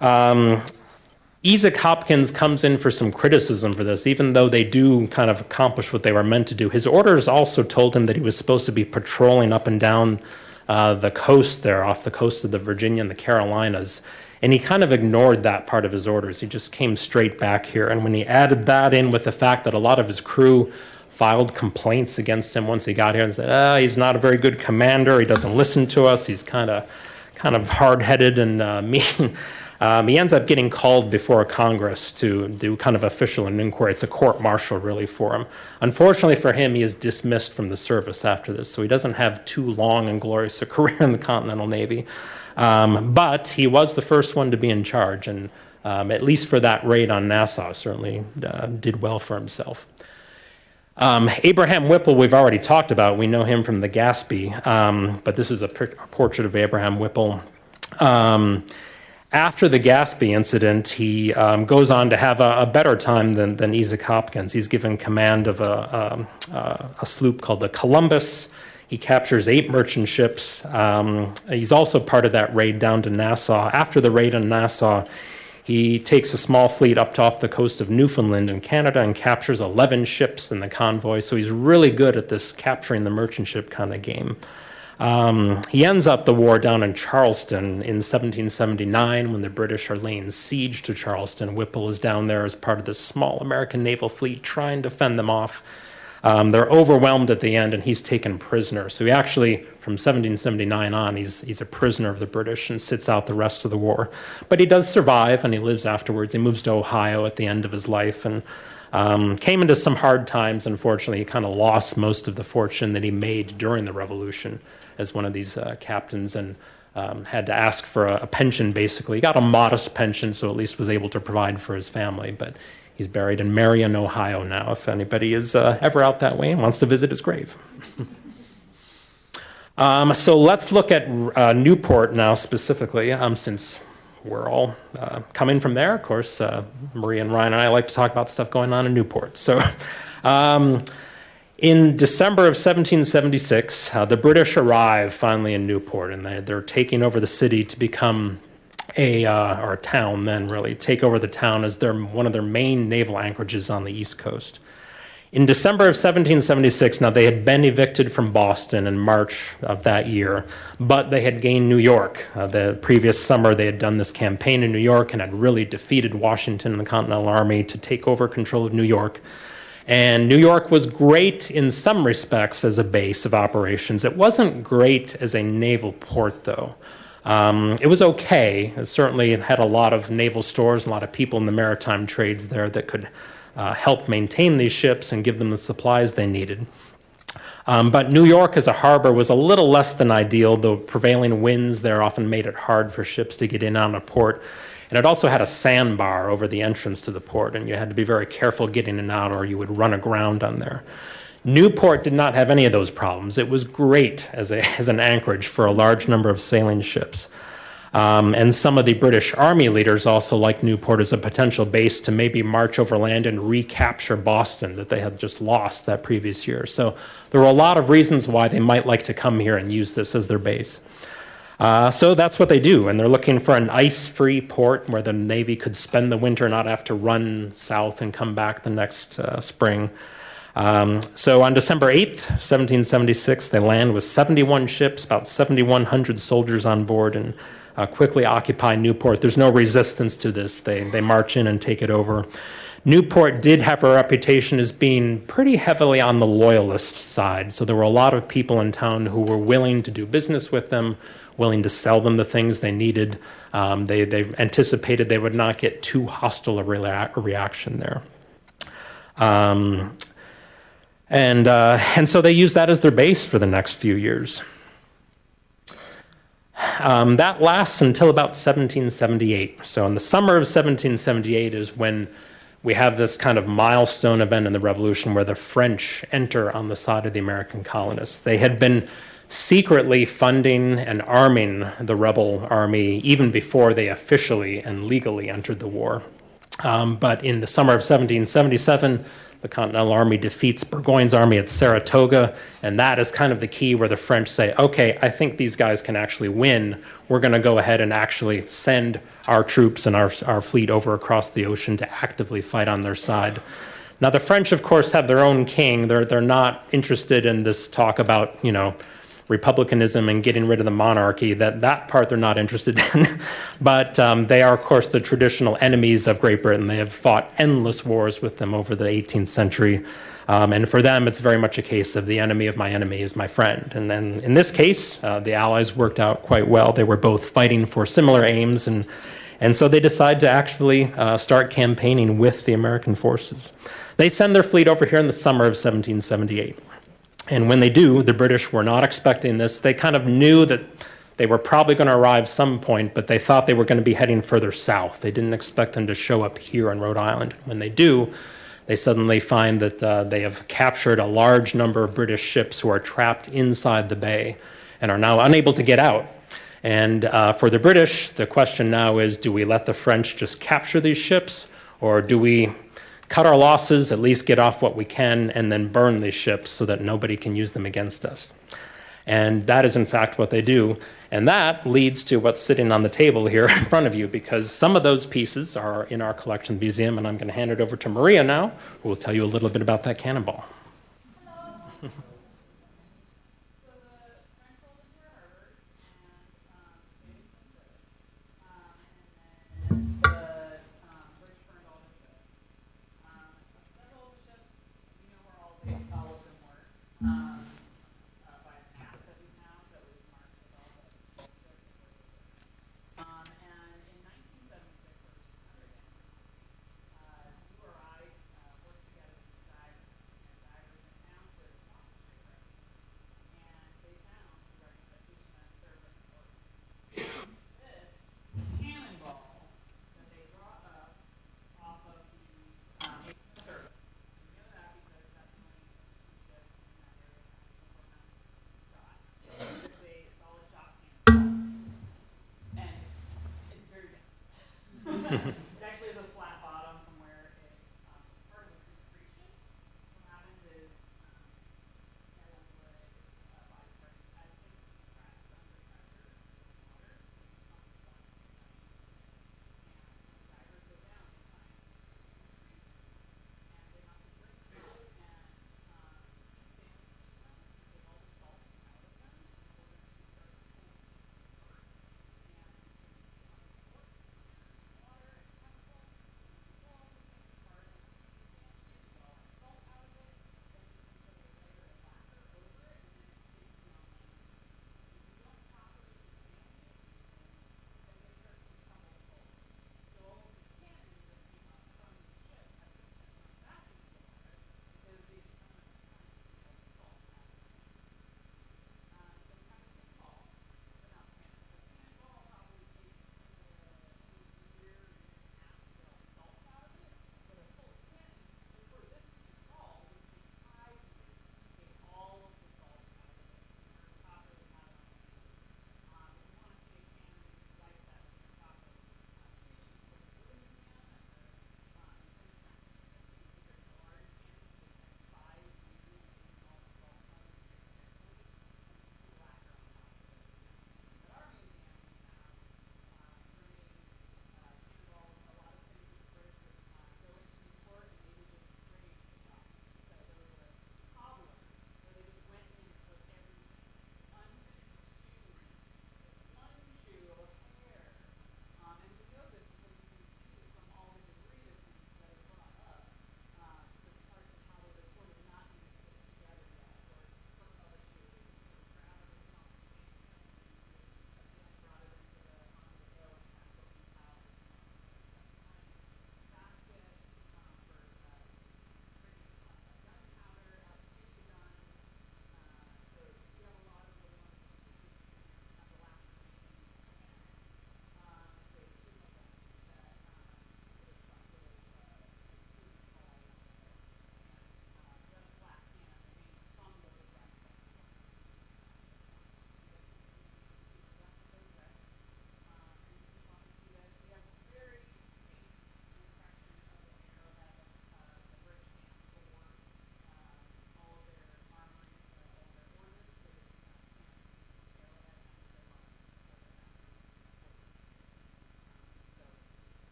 Isaac Hopkins comes in for some criticism for this, even though they do kind of accomplish what they were meant to do. His orders also told him that he was supposed to be patrolling up and down the coast there, off the coast of the Virginia and the Carolinas, and he kind of ignored that part of his orders. He just came straight back here, and when he added that in with the fact that a lot of his crew filed complaints against him once he got here and said, he's not a very good commander, he doesn't listen to us, he's kind of hard-headed and mean. He ends up getting called before Congress to do kind of official inquiry. It's a court-martial, really, for him. Unfortunately for him, he is dismissed from the service after this, so he doesn't have too long and glorious a career in the Continental Navy. But he was the first one to be in charge, and at least for that raid on Nassau, certainly did well for himself. Abraham Whipple, we've already talked about. We know him from the Gaspee, but this is a portrait of Abraham Whipple. After the Gaspee incident, he goes on to have a better time than Isaac Hopkins. He's given command of a sloop called the Columbus. He captures 8 merchant ships. He's also part of that raid down to Nassau. After the raid on Nassau, he takes a small fleet up off the coast of Newfoundland in Canada and captures 11 ships in the convoy. So he's really good at this capturing the merchant ship kind of game. He ends up the war down in Charleston in 1779 when the British are laying siege to Charleston. Whipple is down there as part of this small American naval fleet trying to fend them off. They're overwhelmed at the end, and he's taken prisoner. So he actually, from 1779 on, he's a prisoner of the British and sits out the rest of the war. But he does survive, and he lives afterwards. He moves to Ohio at the end of his life and came into some hard times. Unfortunately, he kind of lost most of the fortune that he made during the Revolution as one of these captains, and had to ask for a pension, basically. He got a modest pension, so at least was able to provide for his family. But he's buried in Marion, Ohio now, if anybody is ever out that way and wants to visit his grave. So let's look at Newport now specifically, since we're all coming from there. Of course, Maria and Ryan and I like to talk about stuff going on in Newport. So in December of 1776, the British arrive finally in Newport, and they're taking over the city to become or a town then, really, take over the town as one of their main naval anchorages on the East Coast. In December of 1776, now they had been evicted from Boston in March of that year, but they had gained New York. The previous summer, they had done this campaign in New York and had really defeated Washington and the Continental Army to take over control of New York. And New York was great in some respects as a base of operations. It wasn't great as a naval port, though. It was okay. It certainly had a lot of naval stores, a lot of people in the maritime trades there that could help maintain these ships and give them the supplies they needed. But New York as a harbor was a little less than ideal. The prevailing winds there often made it hard for ships to get in on a port. And it also had a sandbar over the entrance to the port, and you had to be very careful getting in and out or you would run aground on there. Newport did not have any of those problems. It was great as an anchorage for a large number of sailing ships. And some of the British Army leaders also liked Newport as a potential base to maybe march overland and recapture Boston that they had just lost that previous year. So there were a lot of reasons why they might like to come here and use this as their base. So that's what they do, and they're looking for an ice-free port where the Navy could spend the winter, not have to run south and come back the next spring. So on December 8th, 1776, they land with 71 ships, about 7,100 soldiers on board, and quickly occupy Newport. There's no resistance to this. They march in and take it over. Newport did have a reputation as being pretty heavily on the loyalist side. So there were a lot of people in town who were willing to do business with them, willing to sell them the things they needed. They anticipated they would not get too hostile a reaction there. And so they used that as their base for the next few years. That lasts until about 1778. So in the summer of 1778 is when we have this kind of milestone event in the Revolution where the French enter on the side of the American colonists. They had been secretly funding and arming the rebel army even before they officially and legally entered the war. But in the summer of 1777, the Continental Army defeats Burgoyne's army at Saratoga, and that is kind of the key where the French say, okay, I think these guys can actually win. We're going to go ahead and actually send our troops and our fleet over across the ocean to actively fight on their side. Now, the French, of course, have their own king. They're not interested in this talk about, republicanism and getting rid of the monarchy. That part they're not interested in. But they are, of course, the traditional enemies of Great Britain. They have fought endless wars with them over the 18th century. And for them, it's very much a case of the enemy of my enemy is my friend. And then in this case, the Allies worked out quite well. They were both fighting for similar aims. And so they decide to actually start campaigning with the American forces. They send their fleet over here in the summer of 1778. And when they do, the British were not expecting this. They kind of knew that they were probably going to arrive some point, but they thought they were going to be heading further south. They didn't expect them to show up here in Rhode Island. When they do, they suddenly find that they have captured a large number of British ships who are trapped inside the bay and are now unable to get out. And for the British, the question now is, do we let the French just capture these ships, or do we cut our losses, at least get off what we can, and then burn these ships so that nobody can use them against us? And that is, in fact, what they do. And that leads to what's sitting on the table here in front of you, because some of those pieces are in our collection museum, and I'm going to hand it over to Maria now, who will tell you a little bit about that cannonball.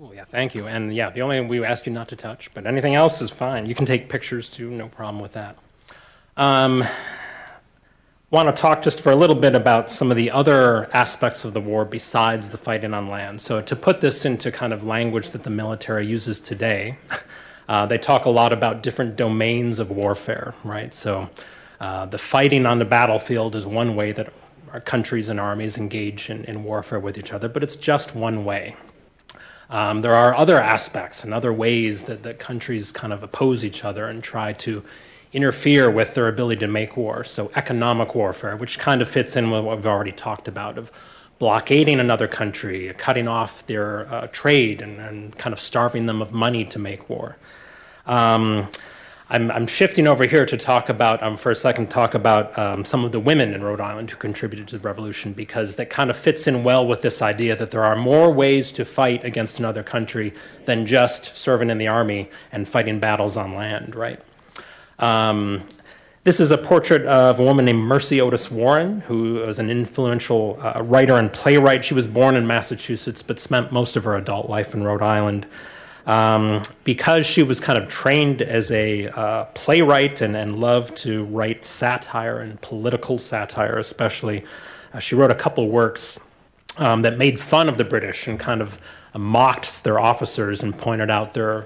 Oh, yeah, thank you. And yeah, the only thing we ask you not to touch, but anything else is fine. You can take pictures too, no problem with that. Want to talk just for a little bit about some of the other aspects of the war besides the fighting on land. So to put this into kind of language that the military uses today, they talk a lot about different domains of warfare, right? So the fighting on the battlefield is one way that our countries and armies engage in warfare with each other, but it's just one way. There are other aspects and other ways that countries kind of oppose each other and try to interfere with their ability to make war. So economic warfare, which kind of fits in with what we've already talked about, of blockading another country, cutting off their trade and kind of starving them of money to make war. I'm shifting over here to talk about, for a second, some of the women in Rhode Island who contributed to the revolution, because that kind of fits in well with this idea that there are more ways to fight against another country than just serving in the army and fighting battles on land, right? This is a portrait of a woman named Mercy Otis Warren, who was an influential writer and playwright. She was born in Massachusetts, but spent most of her adult life in Rhode Island. Because she was kind of trained as a playwright and loved to write satire and political satire especially, she wrote a couple works that made fun of the British and kind of mocked their officers and pointed out their,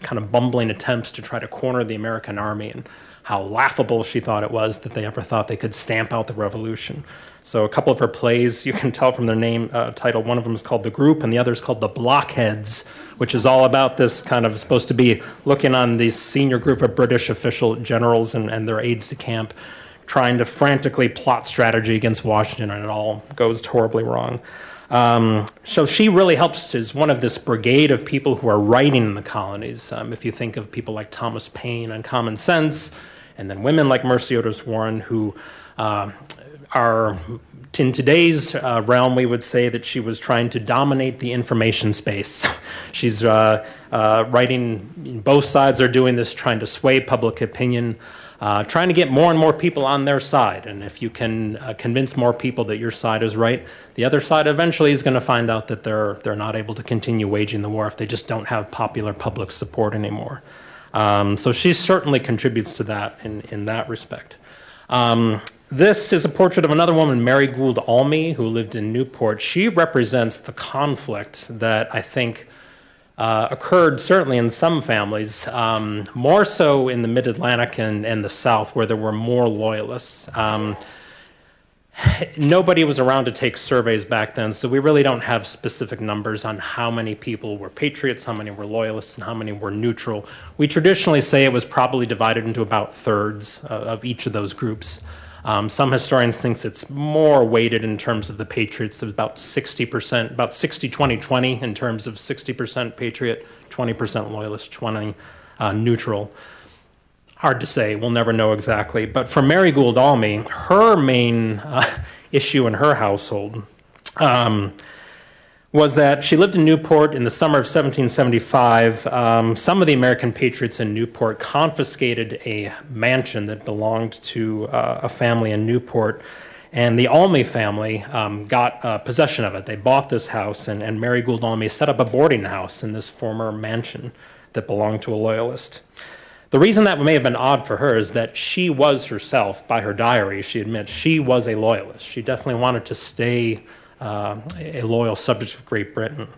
kind of bumbling attempts to try to corner the American army and how laughable she thought it was that they ever thought they could stamp out the revolution. So a couple of her plays, you can tell from their name title, one of them is called The Group and the other is called The Blockheads, which is all about this kind of supposed to be looking on these senior group of British official generals and their aides de camp, trying to frantically plot strategy against Washington, and it all goes horribly wrong. So she really helps as one of this brigade of people who are writing in the colonies. If you think of people like Thomas Paine and Common Sense, and then women like Mercy Otis Warren, who are, in today's realm, we would say that she was trying to dominate the information space. She's writing, both sides are doing this, trying to sway public opinion, trying to get more and more people on their side. And if you can convince more people that your side is right, the other side eventually is going to find out that they're not able to continue waging the war if they just don't have popular public support anymore. So she certainly contributes to that in that respect. This is a portrait of another woman, Mary Gould Almy, who lived in Newport. She represents the conflict that I think occurred certainly in some families, more so in the mid-Atlantic and the South, where there were more loyalists. Nobody was around to take surveys back then, so we really don't have specific numbers on how many people were patriots, how many were loyalists, and how many were neutral. We traditionally say it was probably divided into about thirds of each of those groups. Some historians think it's more weighted in terms of the patriots. There's about 60%, about 60-20-20 in terms of 60% patriot, 20% loyalist, 20 neutral. Hard to say. We'll never know exactly. But for Mary Gould Almy, her main issue in her household was that she lived in Newport in the summer of 1775. Some of the American patriots in Newport confiscated a mansion that belonged to a family in Newport, and the Almy family got possession of it. They bought this house, and Mary Gould Almy set up a boarding house in this former mansion that belonged to a loyalist. The reason that may have been odd for her is that she was herself, by her diary, she admits, she was a loyalist. She definitely wanted to stay a loyal subject of Great Britain,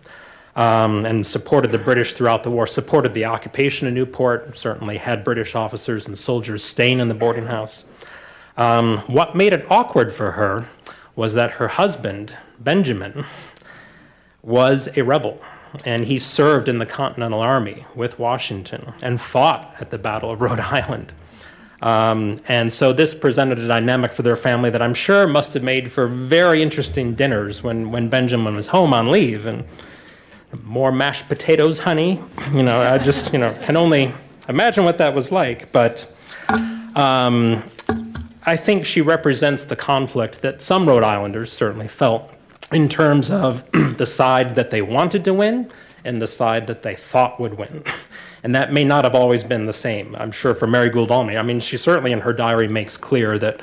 and supported the British throughout the war, supported the occupation of Newport, certainly had British officers and soldiers staying in the boarding house. What made it awkward for her was that her husband, Benjamin, was a rebel, and he served in the Continental Army with Washington and fought at the Battle of Rhode Island. And so this presented a dynamic for their family that I'm sure must have made for very interesting dinners when Benjamin was home on leave. And more mashed potatoes, honey. I just, can only imagine what that was like. But I think she represents the conflict that some Rhode Islanders certainly felt in terms of the side that they wanted to win and the side that they thought would win. And that may not have always been the same, I'm sure, for Mary Gould Almy. I mean, she certainly in her diary makes clear that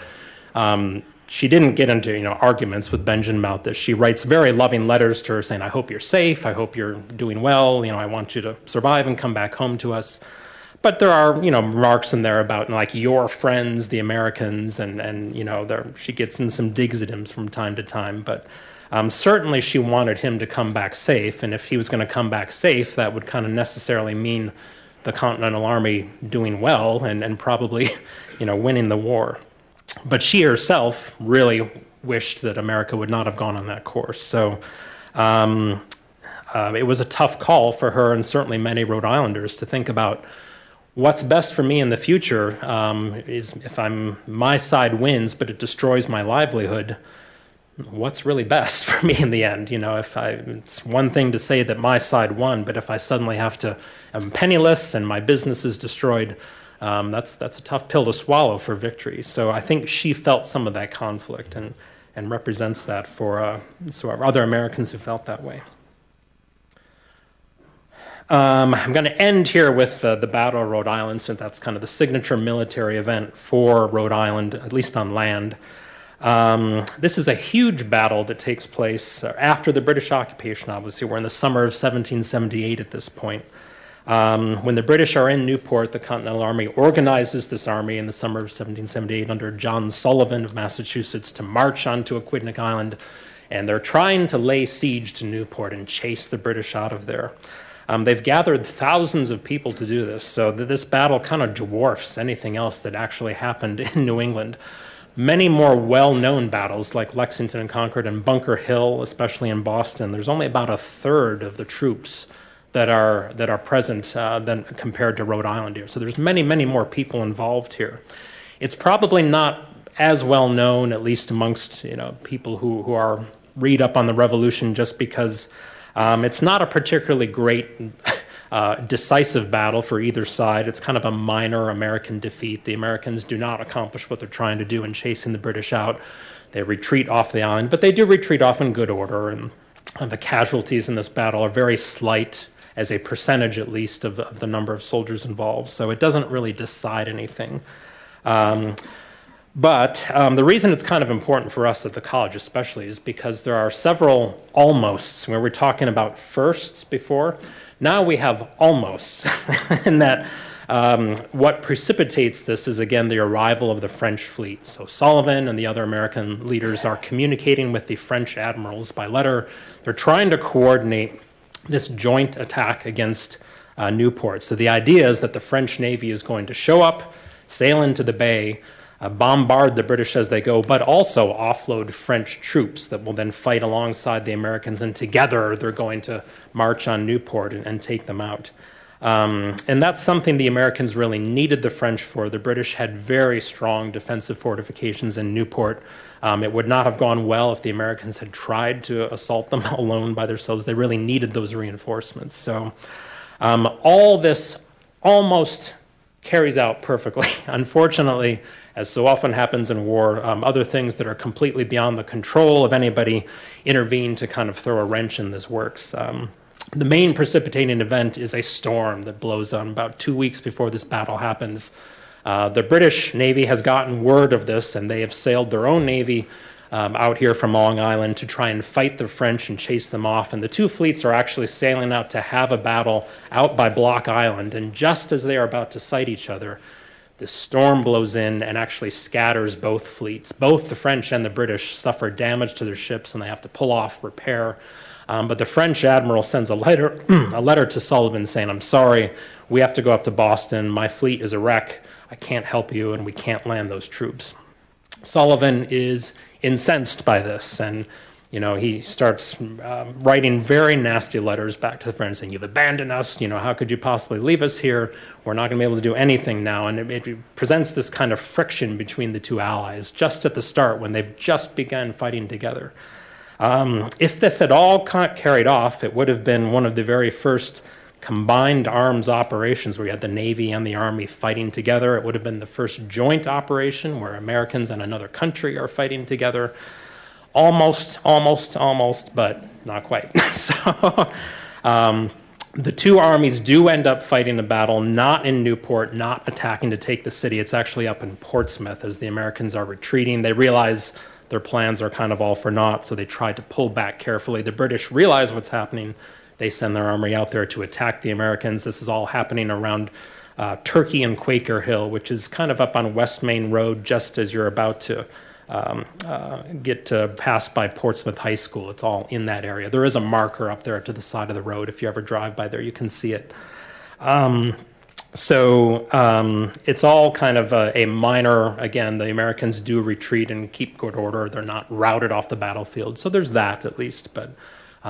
she didn't get into arguments with Benjamin about this. She writes very loving letters to her saying, I hope you're safe, I hope you're doing well, I want you to survive and come back home to us. But there are, remarks in there about like your friends, the Americans, and she gets in some digs at him from time to time. But certainly she wanted him to come back safe, and if he was going to come back safe, that would kind of necessarily mean the Continental Army doing well and probably, winning the war. But she herself really wished that America would not have gone on that course. So it was a tough call for her and certainly many Rhode Islanders to think about what's best for me in the future is if my side wins, but it destroys my livelihood, what's really best for me in the end? It's one thing to say that my side won, but if I suddenly I'm penniless and my business is destroyed, that's a tough pill to swallow for victory. So I think she felt some of that conflict and represents that for other Americans who felt that way. I'm going to end here with the Battle of Rhode Island, since that's kind of the signature military event for Rhode Island, at least on land. This is a huge battle that takes place after the British occupation, obviously. We're in the summer of 1778 at this point. When the British are in Newport, the Continental Army organizes this army in the summer of 1778 under John Sullivan of Massachusetts to march onto Aquidneck Island, and they're trying to lay siege to Newport and chase the British out of there. They've gathered thousands of people to do this, so that this battle kind of dwarfs anything else that actually happened in New England. Many more well-known battles like Lexington and Concord and Bunker Hill, especially in Boston, there's only about a third of the troops that are present than compared to Rhode Island here. So there's many, many more people involved here. It's probably not as well known, at least amongst people who are read up on the Revolution, just because it's not a particularly great decisive battle for either side. It's kind of a minor American defeat. The Americans do not accomplish what they're trying to do in chasing the British out. They retreat off the island, but they do retreat off in good order, and the casualties in this battle are very slight, as a percentage at least of the number of soldiers involved. So it doesn't really decide anything. But the reason it's kind of important for us at the college especially is because there are several almosts, where we're talking about firsts before. Now we have almosts, and that what precipitates this is, again, the arrival of the French fleet. So Sullivan and the other American leaders are communicating with the French admirals by letter. They're trying to coordinate this joint attack against Newport. So the idea is that the French Navy is going to show up, sail into the bay, bombard the British as they go, but also offload French troops that will then fight alongside the Americans, and together they're going to march on Newport and take them out. And that's something the Americans really needed the French for. The British had very strong defensive fortifications in Newport. It would not have gone well if the Americans had tried to assault them alone by themselves. They really needed those reinforcements. So all this almost carries out perfectly. Unfortunately, as so often happens in war, other things that are completely beyond the control of anybody intervene to kind of throw a wrench in this works. The main precipitating event is a storm that blows on about 2 weeks before this battle happens. The British Navy has gotten word of this, and they have sailed their own navy out here from Long Island to try and fight the French and chase them off. And the two fleets are actually sailing out to have a battle out by Block Island. And just as they are about to sight each other, the storm blows in and actually scatters both fleets. Both the French and the British suffer damage to their ships, and they have to pull off, repair. But the French admiral sends a letter to Sullivan saying, I'm sorry, we have to go up to Boston. My fleet is a wreck. I can't help you, and we can't land those troops. Sullivan is incensed by this, and he starts writing very nasty letters back to the French saying, you've abandoned us, how could you possibly leave us here? We're not going to be able to do anything now. And it presents this kind of friction between the two allies just at the start when they've just begun fighting together. If this had all carried off, it would have been one of the very first combined arms operations where you had the Navy and the Army fighting together. It would have been the first joint operation where Americans and another country are fighting together. Almost, but not quite. So the two armies do end up fighting the battle, not in Newport, not attacking to take the city. It's actually up in Portsmouth as the Americans are retreating. They realize their plans are kind of all for naught, so they try to pull back carefully. The British realize what's happening. They send their army out there to attack the Americans. This is all happening around Turkey and Quaker Hill, which is kind of up on West Main Road, just as you're about to get to pass by Portsmouth High School. It's all in that area. There is a marker up there to the side of the road. If you ever drive by there, you can see it. It's all kind of a minor, again, the Americans do retreat and keep good order. They're not routed off the battlefield. So there's that at least, but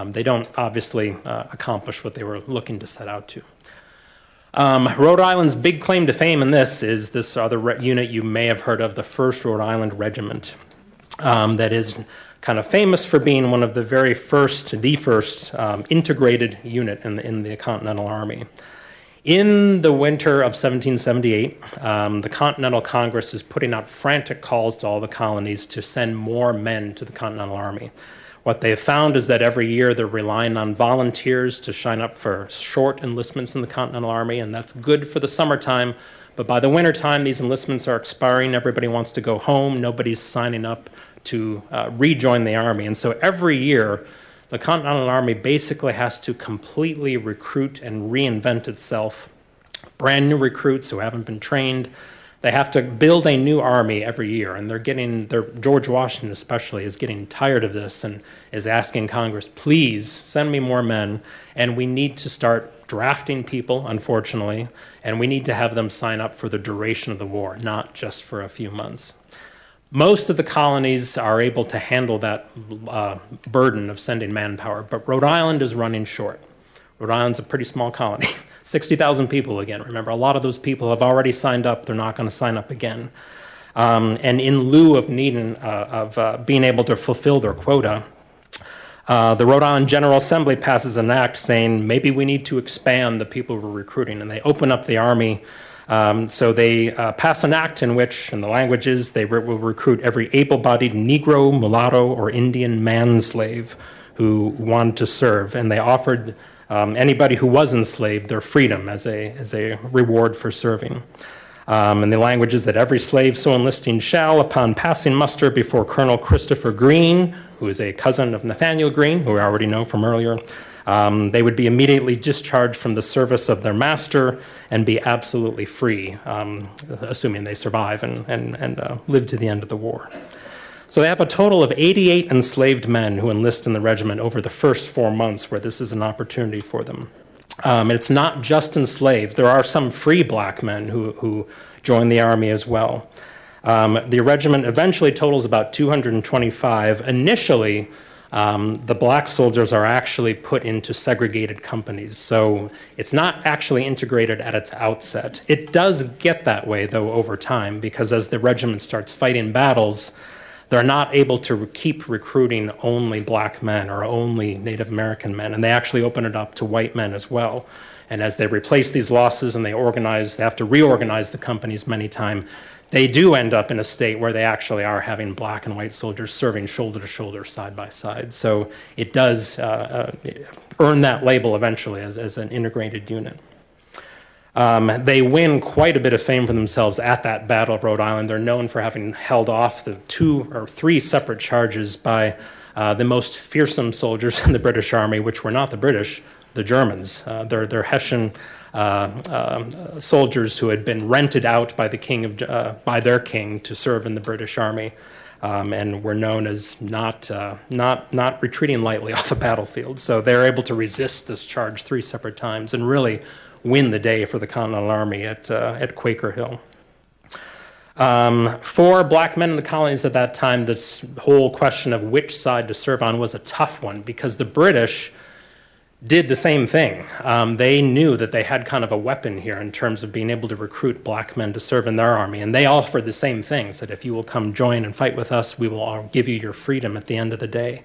they don't obviously accomplish what they were looking to set out to. Rhode Island's big claim to fame in this is this other unit you may have heard of, the 1st Rhode Island Regiment, that is kind of famous for being one of the first integrated unit in the Continental Army. In the winter of 1778, the Continental Congress is putting out frantic calls to all the colonies to send more men to the Continental Army. What they've found is that every year they're relying on volunteers to sign up for short enlistments in the Continental Army, and that's good for the summertime. But by the wintertime, these enlistments are expiring. Everybody wants to go home. Nobody's signing up to rejoin the Army. And so every year, the Continental Army basically has to completely recruit and reinvent itself. Brand new recruits who haven't been trained. They have to build a new army every year, and George Washington especially is getting tired of this and is asking Congress, please send me more men, and we need to start drafting people, unfortunately, and we need to have them sign up for the duration of the war, not just for a few months. Most of the colonies are able to handle that burden of sending manpower, but Rhode Island is running short. Rhode Island's a pretty small colony. 60,000 people again. Remember, a lot of those people have already signed up. They're not going to sign up again. And in lieu of being able to fulfill their quota, the Rhode Island General Assembly passes an act saying maybe we need to expand the people we're recruiting, and they open up the army. So they pass an act in which, in the language is, they will recruit every able-bodied Negro, mulatto, or Indian man-slave who wanted to serve, and they offered anybody who was enslaved their freedom as a reward for serving. And the language is that every slave so enlisting shall, upon passing muster before Colonel Christopher Green, who is a cousin of Nathaniel Green, who we already know from earlier, they would be immediately discharged from the service of their master and be absolutely free, assuming they survive and live to the end of the war. So they have a total of 88 enslaved men who enlist in the regiment over the first 4 months where this is an opportunity for them. It's not just enslaved. There are some free black men who join the army as well. The regiment eventually totals about 225. Initially, the black soldiers are actually put into segregated companies. So it's not actually integrated at its outset. It does get that way, though, over time, because as the regiment starts fighting battles, they're not able to keep recruiting only black men or only Native American men, and they actually open it up to white men as well. And as they replace these losses and they have to reorganize the companies many times, they do end up in a state where they actually are having black and white soldiers serving shoulder to shoulder, side by side. So it does earn that label eventually as an integrated unit. They win quite a bit of fame for themselves at that Battle of Rhode Island. They're known for having held off the 2 or 3 separate charges by the most fearsome soldiers in the British Army, which were not the British, the Germans. They're Hessian soldiers who had been rented out by by their king to serve in the British Army, and were known as not retreating lightly off a battlefield. So they're able to resist this charge 3 separate times and really win the day for the Continental Army at Quaker Hill. For black men in the colonies at that time, this whole question of which side to serve on was a tough one because the British did the same thing. They knew that they had kind of a weapon here in terms of being able to recruit black men to serve in their army, and they offered the same things, that if you will come join and fight with us, we will all give you your freedom at the end of the day.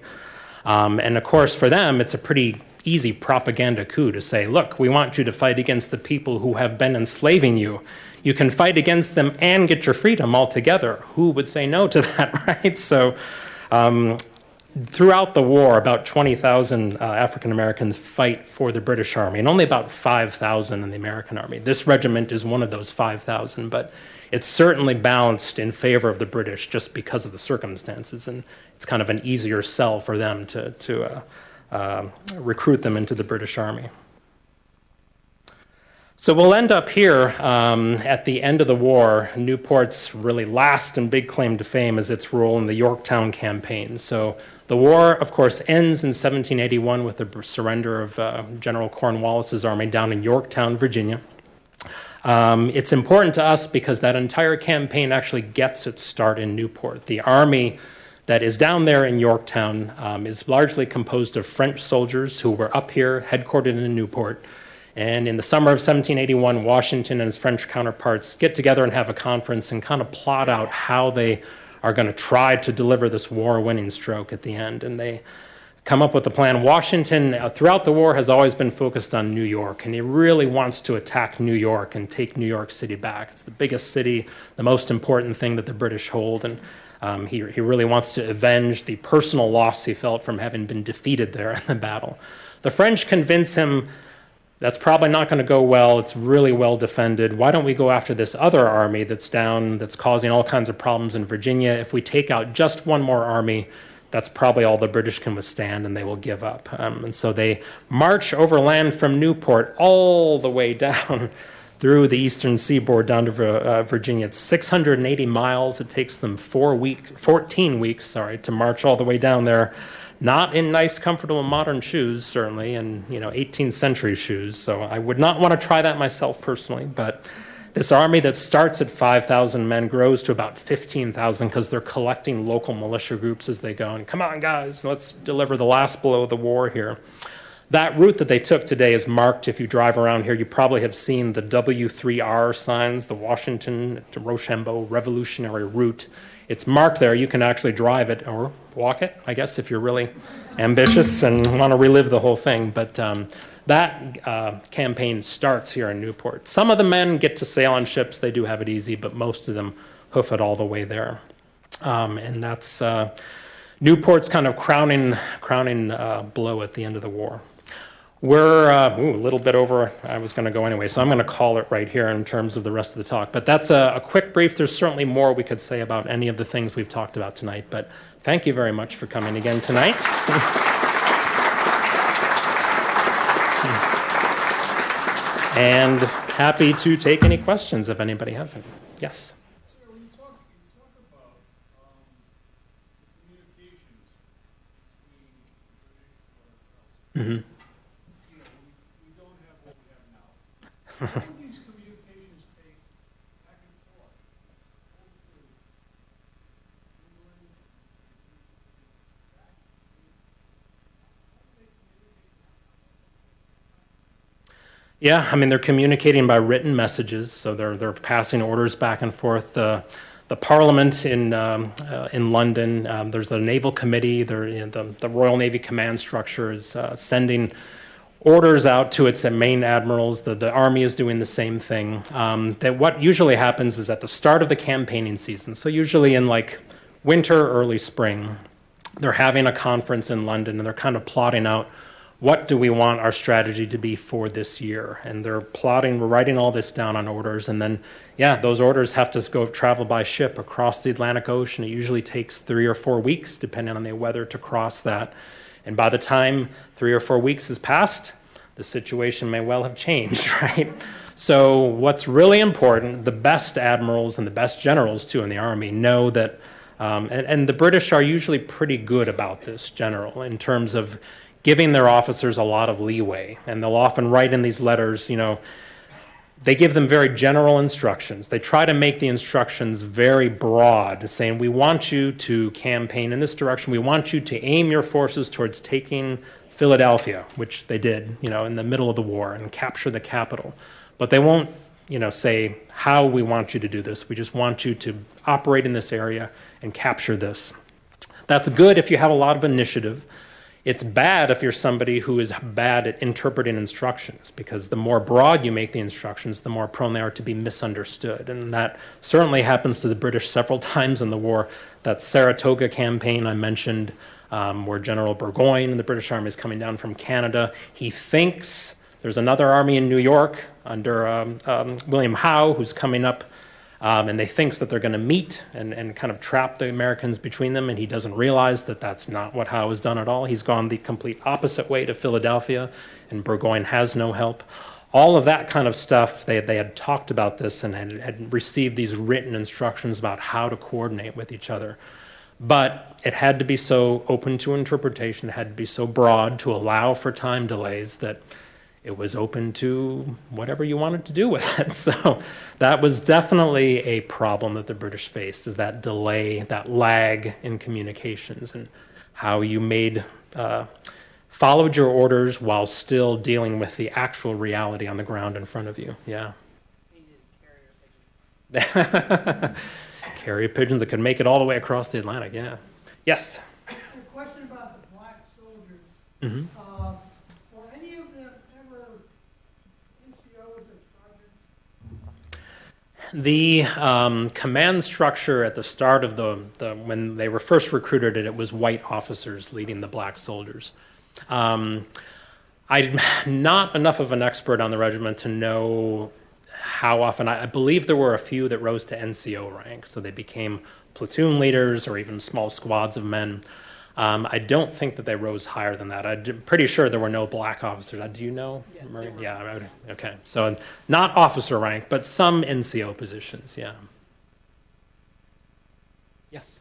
And of course, for them, it's a pretty easy propaganda coup to say, look, we want you to fight against the people who have been enslaving you. You can fight against them and get your freedom altogether. Who would say no to that, right? So throughout the war, about 20,000 African Americans fight for the British Army, and only about 5,000 in the American Army. This regiment is one of those 5,000, but it's certainly balanced in favor of the British just because of the circumstances, and it's kind of an easier sell for them to recruit them into the British Army. So we'll end up here at the end of the war. Newport's really last and big claim to fame is its role in the Yorktown campaign. So the war, of course, ends in 1781 with the surrender of General Cornwallis's army down in Yorktown, Virginia. It's important to us because that entire campaign actually gets its start in Newport. The army that is down there in Yorktown is largely composed of French soldiers who were up here, headquartered in Newport. And in the summer of 1781, Washington and his French counterparts get together and have a conference and kind of plot out how they are going to try to deliver this war-winning stroke at the end. And they come up with a plan. Washington, throughout the war, has always been focused on New York, and he really wants to attack New York and take New York City back. It's the biggest city, the most important thing that the British hold, and he really wants to avenge the personal loss he felt from having been defeated there in the battle. The French convince him that's probably not going to go well. It's really well defended. Why don't we go after this other army that's down, that's causing all kinds of problems in Virginia? If we take out just one more army, that's probably all the British can withstand, and they will give up. And so they march overland from Newport all the way down through the eastern seaboard down to Virginia. It's 680 miles. It takes them 14 weeks to march all the way down there. Not in nice, comfortable, modern shoes, certainly, and 18th century shoes. So I would not want to try that myself personally. But this army that starts at 5,000 men grows to about 15,000 because they're collecting local militia groups as they go. And come on, guys, let's deliver the last blow of the war here. That route that they took today is marked. If you drive around here, you probably have seen the W3R signs, the Washington to Rochambeau Revolutionary Route. It's marked there. You can actually drive it or walk it, I guess, if you're really ambitious and want to relive the whole thing. But that campaign starts here in Newport. Some of the men get to sail on ships. They do have it easy, but most of them hoof it all the way there. And that's Newport's kind of crowning blow at the end of the war. We're a little bit over. I was going to go anyway, so I'm going to call it right here in terms of the rest of the talk. But that's a quick brief. There's certainly more we could say about any of the things we've talked about tonight. But thank you very much for coming again tonight. And happy to take any questions if anybody has any. Yes? Sir, when you talk about communications between British or we don't have what we have now. How do these communications take back and forth? Yeah, I mean, they're communicating by written messages, so they're passing orders back and forth. The Parliament in London, there's a naval committee. The Royal Navy command structure is sending orders out to its main admirals. The Army is doing the same thing. That what usually happens is at the start of the campaigning season, so usually in like winter, early spring, they're having a conference in London and they're kind of plotting out what do we want our strategy to be for this year? And they're plotting, we're writing all this down on orders, and then, those orders have to go travel by ship across the Atlantic Ocean. It usually takes 3 or 4 weeks, depending on the weather, to cross that. And by the time 3 or 4 weeks has passed, the situation may well have changed, right? So what's really important, the best admirals and the best generals, too, in the Army know that, and the British are usually pretty good about this, general, in terms of giving their officers a lot of leeway. And they'll often write in these letters, they give them very general instructions. They try to make the instructions very broad, saying, we want you to campaign in this direction. We want you to aim your forces towards taking Philadelphia, which they did, in the middle of the war, and capture the capital. But they won't, say how we want you to do this. We just want you to operate in this area and capture this. That's good if you have a lot of initiative. It's bad if you're somebody who is bad at interpreting instructions, because the more broad you make the instructions, the more prone they are to be misunderstood. And that certainly happens to the British several times in the war. That Saratoga campaign I mentioned, where General Burgoyne, the British Army, is coming down from Canada. He thinks there's another army in New York under William Howe, who's coming up And they thinks that they're going to meet and kind of trap the Americans between them, and he doesn't realize that that's not what Howe has done at all. He's gone the complete opposite way to Philadelphia, and Burgoyne has no help. All of that kind of stuff, they had talked about this and had received these written instructions about how to coordinate with each other. But it had to be so open to interpretation, it had to be so broad to allow for time delays that it was open to whatever you wanted to do with it. So that was definitely a problem that the British faced, is that delay, that lag in communications, and how you followed your orders while still dealing with the actual reality on the ground in front of you. Yeah. Carrier pigeons that could make it all the way across the Atlantic, yeah. Yes? A question about the black soldiers. Mm-hmm. Were any of them ever NCOs or sergeants? The command structure at the start of when they were first recruited, it was white officers leading the black soldiers. I'm not enough of an expert on the regiment to know how often. I believe there were a few that rose to NCO rank, so they became platoon leaders or even small squads of men. I don't think that they rose higher than that. I'm pretty sure there were no black officers. Do you know? Yeah, Yeah, okay. So not officer rank, but some NCO positions, yeah. Yes?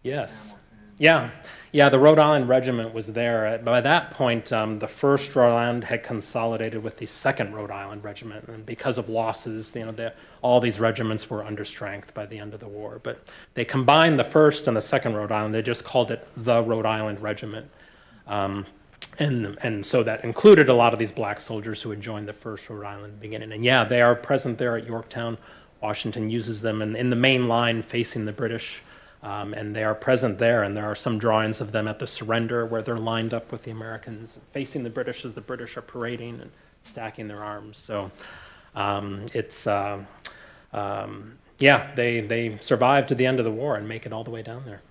Yes. Yeah, the Rhode Island Regiment was there. By that point, the 1st Rhode Island had consolidated with the 2nd Rhode Island Regiment, and because of losses, all these regiments were under strength by the end of the war. But they combined the 1st and the 2nd Rhode Island. They just called it the Rhode Island Regiment. And so that included a lot of these black soldiers who had joined the 1st Rhode Island in the beginning. And yeah, they are present there at Yorktown. Washington uses them in the main line facing the British. And they are present there, and there are some drawings of them at the surrender where they're lined up with the Americans, facing the British as the British are parading and stacking their arms. So they survive to the end of the war and make it all the way down there.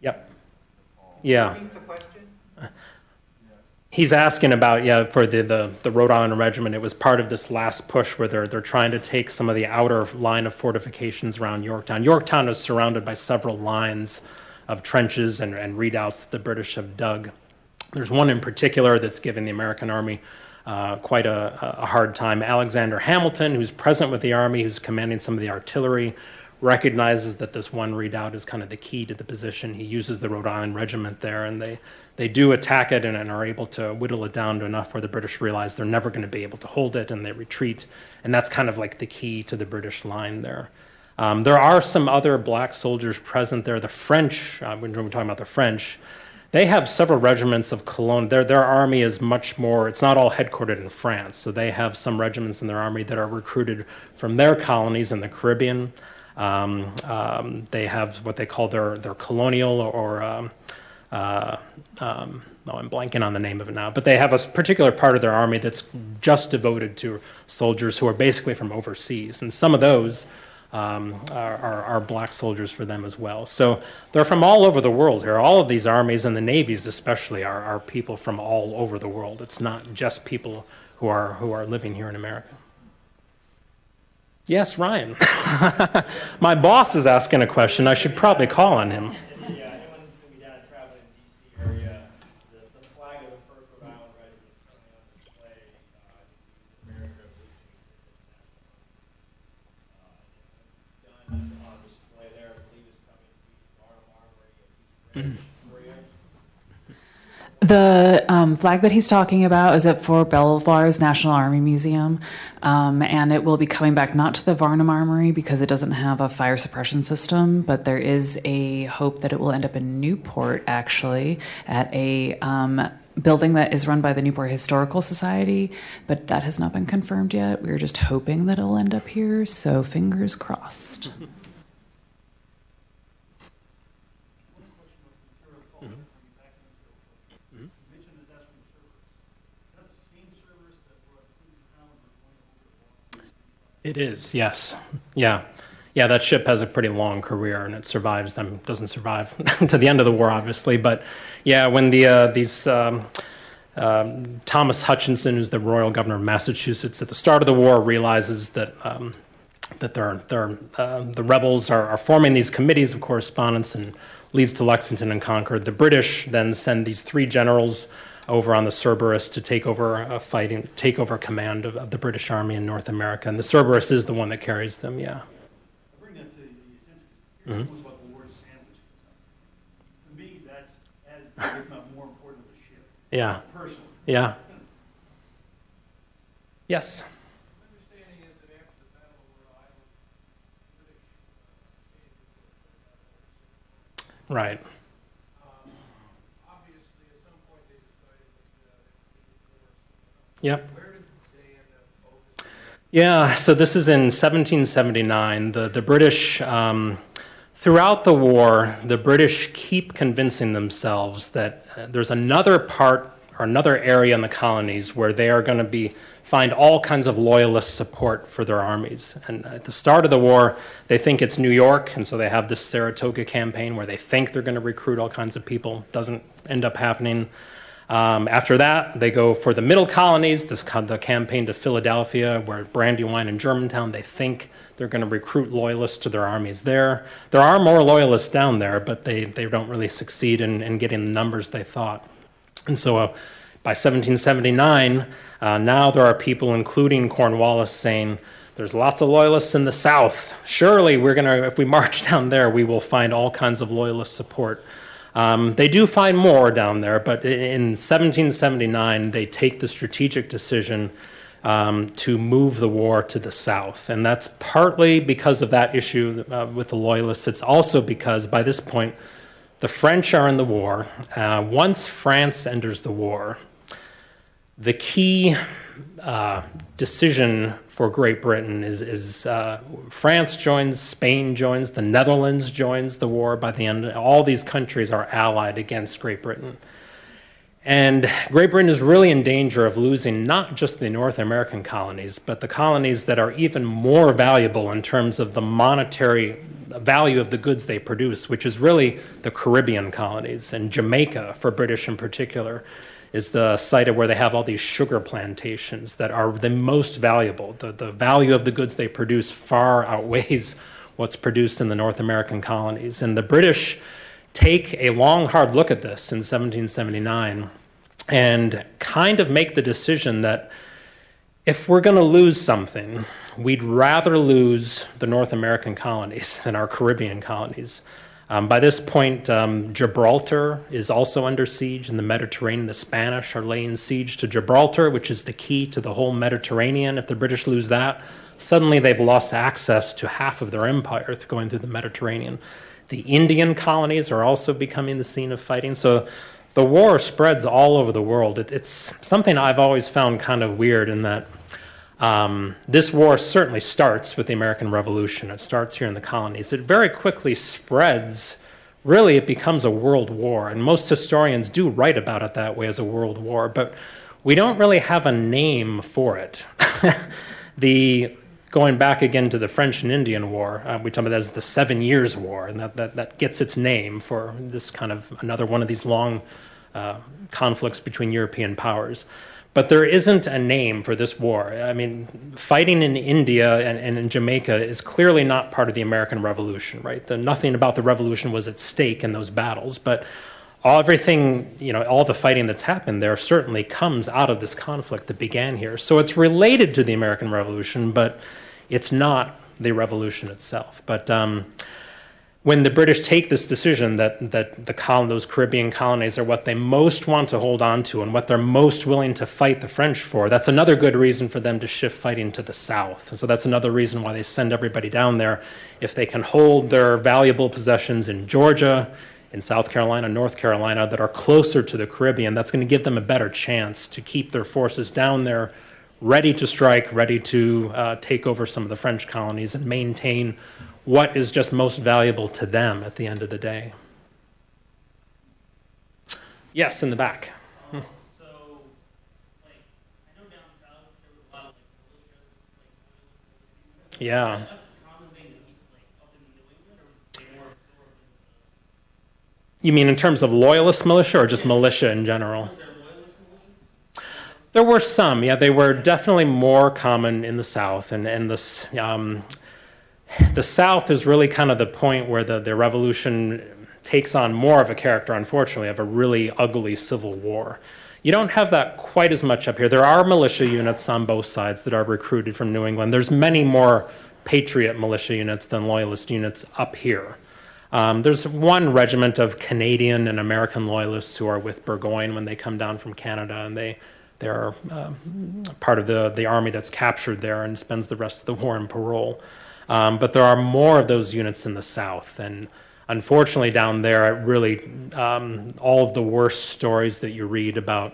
Yep. Yeah. He's asking about, for the Rhode Island Regiment, it was part of this last push where they're trying to take some of the outer line of fortifications around Yorktown. Yorktown is surrounded by several lines of trenches and redoubts that the British have dug. There's one in particular that's giving the American Army quite a hard time. Alexander Hamilton, who's present with the Army, who's commanding some of the artillery, recognizes that this one redoubt is kind of the key to the position. He uses the Rhode Island Regiment there, and they do attack it and are able to whittle it down to enough where the British realize they're never going to be able to hold it, and they retreat. And that's kind of like the key to the British line there. There are some other black soldiers present there. The French, when we're talking about the French, they have several regiments of Cologne. Their army is much more, it's not all headquartered in France. So they have some regiments in their army that are recruited from their colonies in the Caribbean. They have what they call their colonial I'm blanking on the name of it now, but they have a particular part of their army that's just devoted to soldiers who are basically from overseas. And some of those are black soldiers for them as well. So they're from all over the world here. All of these armies and the navies especially are people from all over the world. It's not just people who are living here in America. Yes, Ryan. My boss is asking a question. I should probably call on him. Yeah, anyone who's going to be down traveling in the D.C. area, the flag of the 1st Rhode Island Regiment is currently on display the American Revolution. Done on display there, I believe is coming to Barnum Armory. The flag that he's talking about is at Fort Belvoir's National Army Museum, and it will be coming back not to the Varnum Armory because it doesn't have a fire suppression system, but there is a hope that it will end up in Newport, actually, at a building that is run by the Newport Historical Society, but that has not been confirmed yet. We're just hoping that it'll end up here, so fingers crossed. It is, yes. Yeah. Yeah, that ship has a pretty long career, and it survives them. Doesn't survive to the end of the war, obviously. But yeah, when Thomas Hutchinson, who's the Royal Governor of Massachusetts, at the start of the war, realizes that the rebels are forming these committees of correspondence, and leads to Lexington and Concord. The British then send these 3 generals over on the Cerberus to take over command of the British Army in North America, and the Cerberus is the one that carries them. Yeah. I bring that to the attention. Here's almost what the word sandwich is. To me, that's as big, if not more important than the ship. Yeah. Personally. Yeah. Yes. My understanding is that after the Battle of Rhode Island, the British Right. obviously at some point they decided that Yep. where did they end up focusing? Yeah, so this is in 1779. The British, throughout the war, the British keep convincing themselves that there's another part or another area in the colonies where they are going to find all kinds of loyalist support for their armies. And at the start of the war, they think it's New York, and so they have this Saratoga campaign where they think they're going to recruit all kinds of people. Doesn't end up happening. After that, they go for the middle colonies, the campaign to Philadelphia, where Brandywine and Germantown, they think they're going to recruit loyalists to their armies there. There are more loyalists down there, but they don't really succeed in getting the numbers they thought. And so by 1779, now there are people, including Cornwallis, saying, there's lots of loyalists in the South. Surely if we march down there, we will find all kinds of loyalist support. They do find more down there, but in 1779, they take the strategic decision to move the war to the south. And that's partly because of that issue with the loyalists. It's also because by this point, the French are in the war. Once France enters the war, the key decision for Great Britain is France joins, Spain joins, the Netherlands joins the war by the end. All these countries are allied against Great Britain. And Great Britain is really in danger of losing not just the North American colonies, but the colonies that are even more valuable in terms of the monetary value of the goods they produce, which is really the Caribbean colonies. And Jamaica, for British in particular, is the site where they have all these sugar plantations that are the most valuable. The value of the goods they produce far outweighs what's produced in the North American colonies. And the British take a long, hard look at this in 1779 and kind of make the decision that if we're going to lose something, we'd rather lose the North American colonies than our Caribbean colonies. By this point, Gibraltar is also under siege in the Mediterranean. The Spanish are laying siege to Gibraltar, which is the key to the whole Mediterranean. If the British lose that, suddenly they've lost access to half of their empire going through the Mediterranean. The Indian colonies are also becoming the scene of fighting. So the war spreads all over the world. It's something I've always found kind of weird in that this war certainly starts with the American Revolution. It starts here in the colonies. It very quickly spreads. Really, it becomes a world war. And most historians do write about it that way, as a world war. But we don't really have a name for it. Going back again to the French and Indian War, we talk about that as the 7 Years' War, and that gets its name for this kind of another one of these long conflicts between European powers. But there isn't a name for this war. I mean, fighting in India and in Jamaica is clearly not part of the American Revolution, right? Nothing about the revolution was at stake in those battles, but everything, all the fighting that's happened there certainly comes out of this conflict that began here. So it's related to the American Revolution, but it's not the revolution itself. But when the British take this decision that those Caribbean colonies are what they most want to hold on to and what they're most willing to fight the French for, that's another good reason for them to shift fighting to the south. And so that's another reason why they send everybody down there. If they can hold their valuable possessions in Georgia, in South Carolina, North Carolina, that are closer to the Caribbean, that's going to give them a better chance to keep their forces down there, ready to strike, ready to take over some of the French colonies and maintain what is just most valuable to them at the end of the day. Yes, in the back. So, I know down south there was a lot of Yeah. a common thing that You mean in terms of loyalist militia or just militia in general? Was there loyalist militias? There were some, yeah. They were definitely more common in the South, and the South is really kind of the point where the revolution takes on more of a character, unfortunately, of a really ugly civil war. You don't have that quite as much up here. There are militia units on both sides that are recruited from New England. There's many more patriot militia units than loyalist units up here. There's one regiment of Canadian and American loyalists who are with Burgoyne when they come down from Canada, and they're part of the army that's captured there and spends the rest of the war in parole. But there are more of those units in the South, and unfortunately down there, it really all of the worst stories that you read about,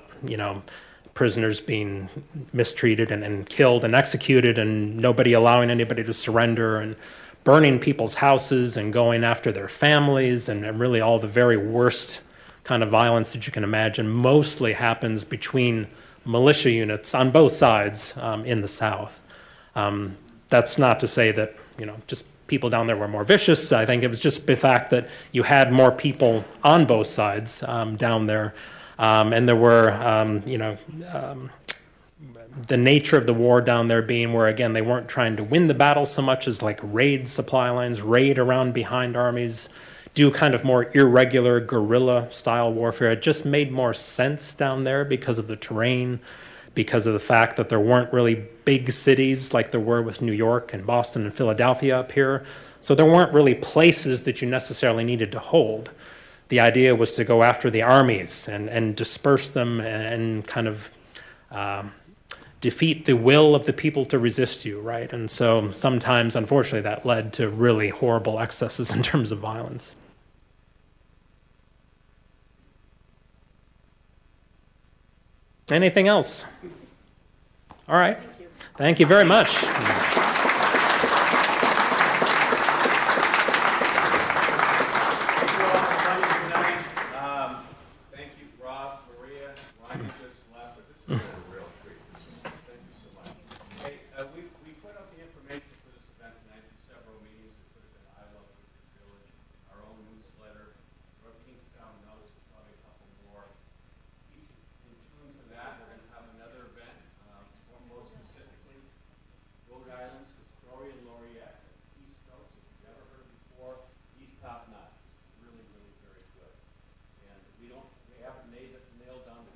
prisoners being mistreated and killed and executed, and nobody allowing anybody to surrender, and burning people's houses and going after their families, and really all the very worst kind of violence that you can imagine mostly happens between militia units on both sides in the South. That's not to say that, just people down there were more vicious. I think it was just the fact that you had more people on both sides down there. And there were, the nature of the war down there being where, again, they weren't trying to win the battle so much as like raid supply lines, raid around behind armies, do kind of more irregular guerrilla style warfare. It just made more sense down there because of the terrain, because of the fact that there weren't really big cities like there were with New York and Boston and Philadelphia up here. So there weren't really places that you necessarily needed to hold. The idea was to go after the armies and disperse them and kind of defeat the will of the people to resist you, right? And so sometimes, unfortunately, that led to really horrible excesses in terms of violence. Anything else? All right. Thank you very much. Thank you, Rob, Maria, Ron, you just left, but this has been a real treat. Thank you so much. Hey, we put out the information for this event tonight in several meetings. We put it in I Love Lincoln Village, our own newsletter, North Kingstown Notes, probably a couple more. In tune to that, we're going to have another event, more specifically, Rhode Island's historian laureate, East Notes. If you've never heard it before, he's top notch. Really, really very good. And we haven't nailed down the